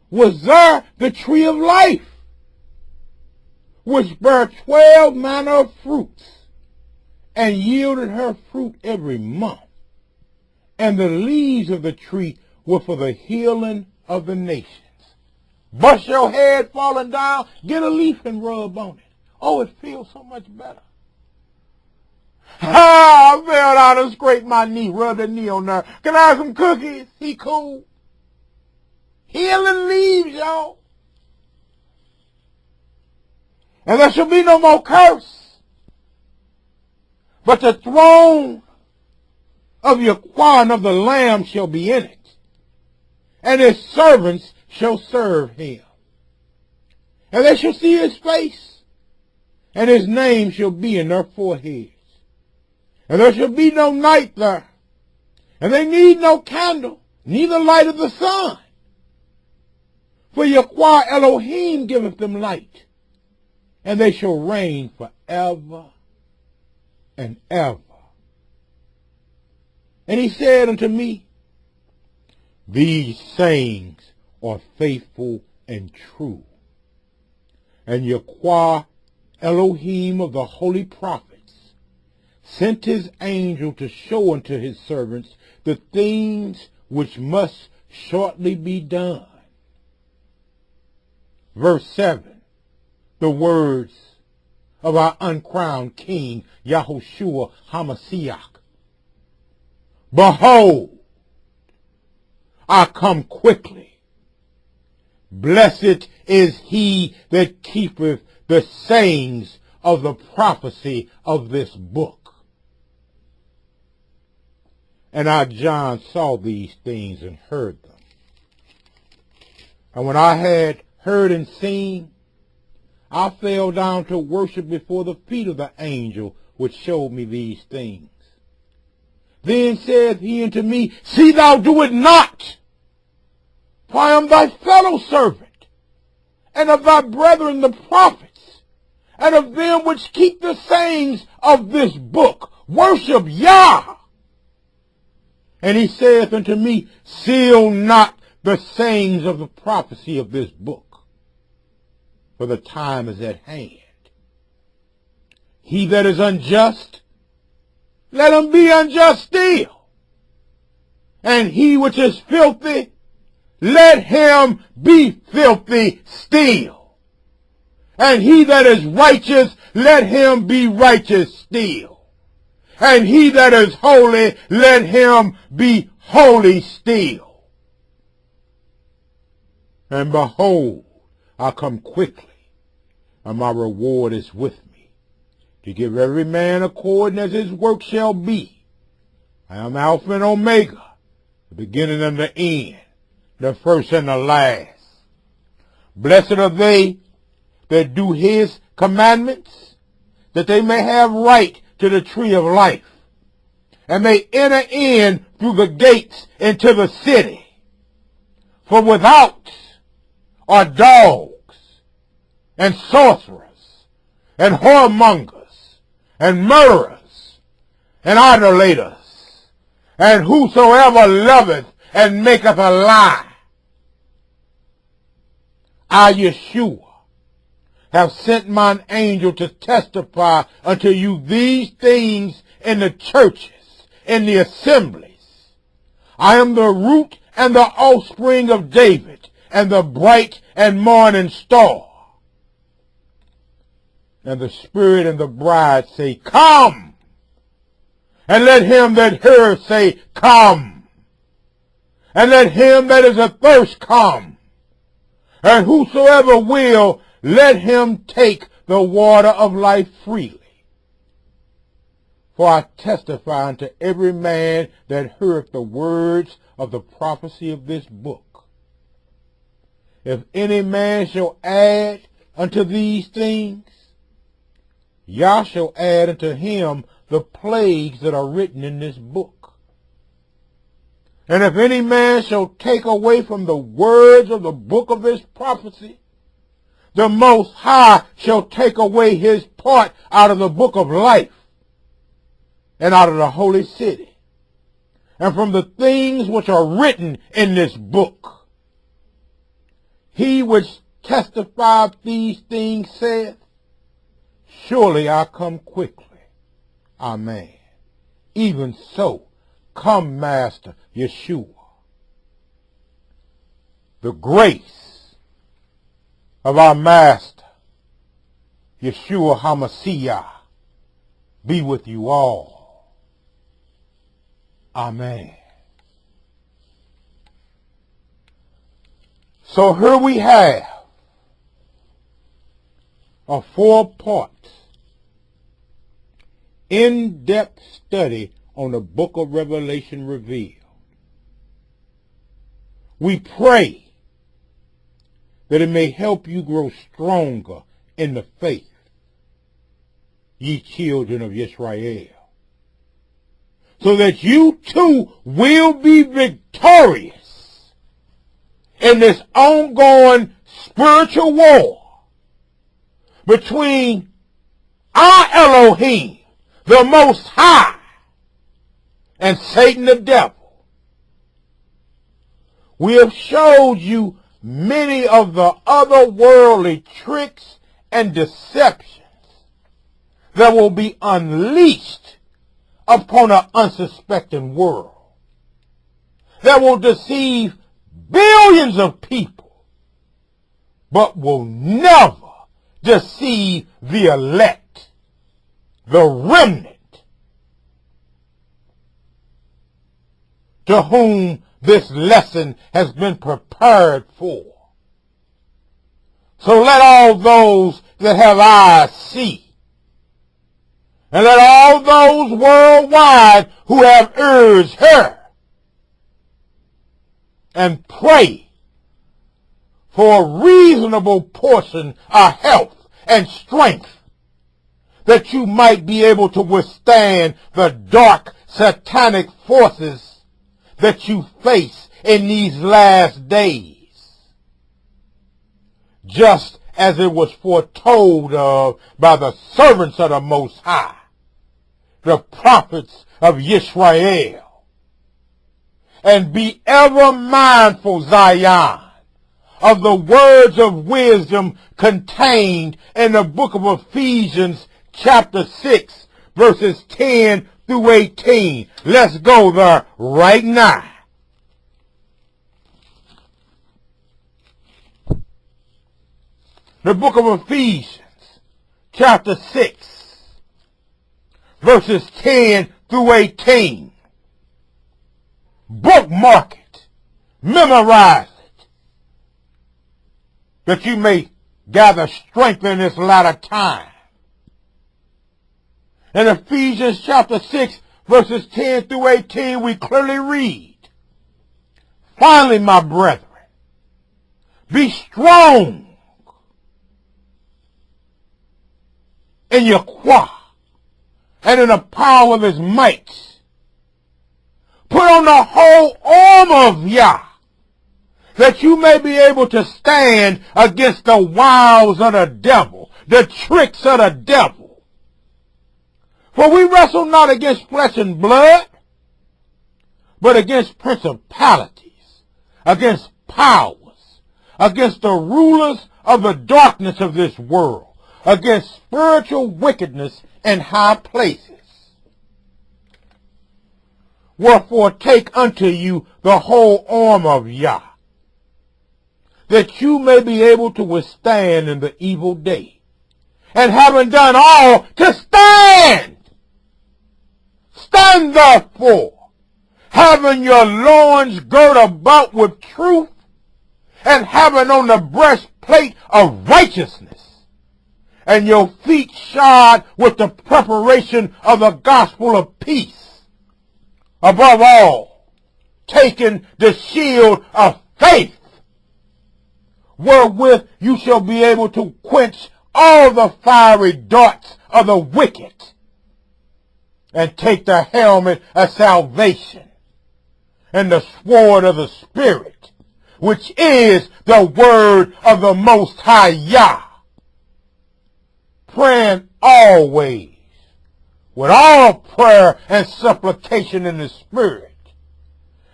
was there the tree of life, which bare 12 manner of fruits, and yielded her fruit every month. And the leaves of the tree were for the healing of the nations. Bust your head falling down, get a leaf and rub on it. Oh, it feels so much better. I fell down and scraped my knee, rubbed the knee on there. Can I have some cookies? He cool. Healing leaves, y'all. And there shall be no more curse, but the throne of Yahweh and of the Lamb shall be in it, and his servants shall serve him. And they shall see his face, and his name shall be in their foreheads. And there shall be no night there, and they need no candle, neither light of the sun. For Yahweh Elohim giveth them light, and they shall reign forever and ever. And he said unto me, these sayings are faithful and true. And Yahweh Elohim of the holy prophets sent his angel to show unto his servants the things which must shortly be done. Verse 7, the words of our uncrowned King, Yahushua HaMashiach. Behold, I come quickly. Blessed is he that keepeth the sayings of the prophecy of this book. And I, John, saw these things and heard them. And when I had heard and seen, I fell down to worship before the feet of the angel which showed me these things. Then saith he unto me, see thou do it not, for I am thy fellow servant, and of thy brethren the prophets, and of them which keep the sayings of this book. Worship Yah. And he saith unto me, seal not the sayings of the prophecy of this book, for the time is at hand. He that is unjust, let him be unjust still. And he which is filthy, let him be filthy still. And he that is righteous, let him be righteous still. And he that is holy, let him be holy still. And behold, I come quickly, and my reward is with me, to give every man according as his work shall be. I am Alpha and Omega, the beginning and the end, the first and the last. Blessed are they that do his commandments, that they may have right to the tree of life, and may enter in through the gates into the city. For without are dogs, and sorcerers, and whoremongers, and murderers, and idolaters, and whosoever loveth and maketh a lie. I, Yeshua, have sent mine angel to testify unto you these things in the churches, in the assemblies. I am the root and the offspring of David, and the bright and morning star. And the Spirit and the bride say, come. And let him that heareth say, come. And let him that is athirst come. And whosoever will, let him take the water of life freely. For I testify unto every man that heareth the words of the prophecy of this book. If any man shall add unto these things, Yah shall add unto him the plagues that are written in this book. And if any man shall take away from the words of the book of this prophecy, the Most High shall take away his part out of the book of life and out of the holy city, and from the things which are written in this book. He which testified these things saith, surely I come quickly. Amen. Even so, come, Master Yeshua. The grace of our Master Yeshua HaMashiach be with you all. Amen. So here we have a 4-part in-depth study on the book of Revelation revealed. We pray that it may help you grow stronger in the faith, ye children of Israel, so that you too will be victorious in this ongoing spiritual war between our Elohim, the Most High, and Satan the devil. We have showed you many of the otherworldly tricks and deceptions that will be unleashed upon an unsuspecting world, that will deceive billions of people, but will never deceive the elect, the remnant, to whom this lesson has been prepared for. So let all those that have eyes see, and let all those worldwide who have ears hear, and pray for a reasonable portion of health and strength, that you might be able to withstand the dark satanic forces that you face in these last days, just as it was foretold of by the servants of the Most High, the prophets of Israel. And be ever mindful, Zion, of the words of wisdom contained in the book of Ephesians chapter 6, verses 10 through 18. Let's go there right now. The book of Ephesians chapter 6, verses 10 through 18. Bookmark it. Memorize it, that you may gather strength in this latter time. In Ephesians chapter 6, verses 10 through 18, we clearly read, finally, my brethren, be strong in Yahweh and in the power of his might. Put on the whole armor of Yah, that you may be able to stand against the wiles of the devil, the tricks of the devil. For we wrestle not against flesh and blood, but against principalities, against powers, against the rulers of the darkness of this world, against spiritual wickedness in high places. Wherefore take unto you the whole armor of Yah, that you may be able to withstand in the evil day, and having done all, to stand. Stand therefore, having your loins girt about with truth, and having on the breastplate of righteousness, and your feet shod with the preparation of the gospel of peace. Above all, taking the shield of faith, wherewith you shall be able to quench all the fiery darts of the wicked, and take the helmet of salvation, and the sword of the Spirit, which is the word of the Most High Yah. Praying always with all prayer and supplication in the Spirit,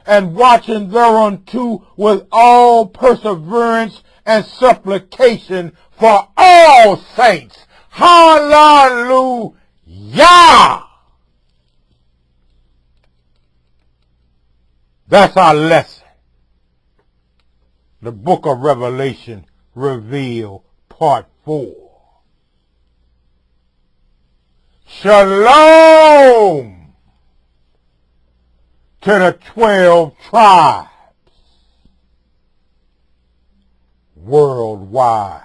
and watching thereunto with all perseverance and supplication for all saints. Hallelujah! That's our lesson. The book of Revelation revealed, part 4. Shalom to the 12 tribes worldwide.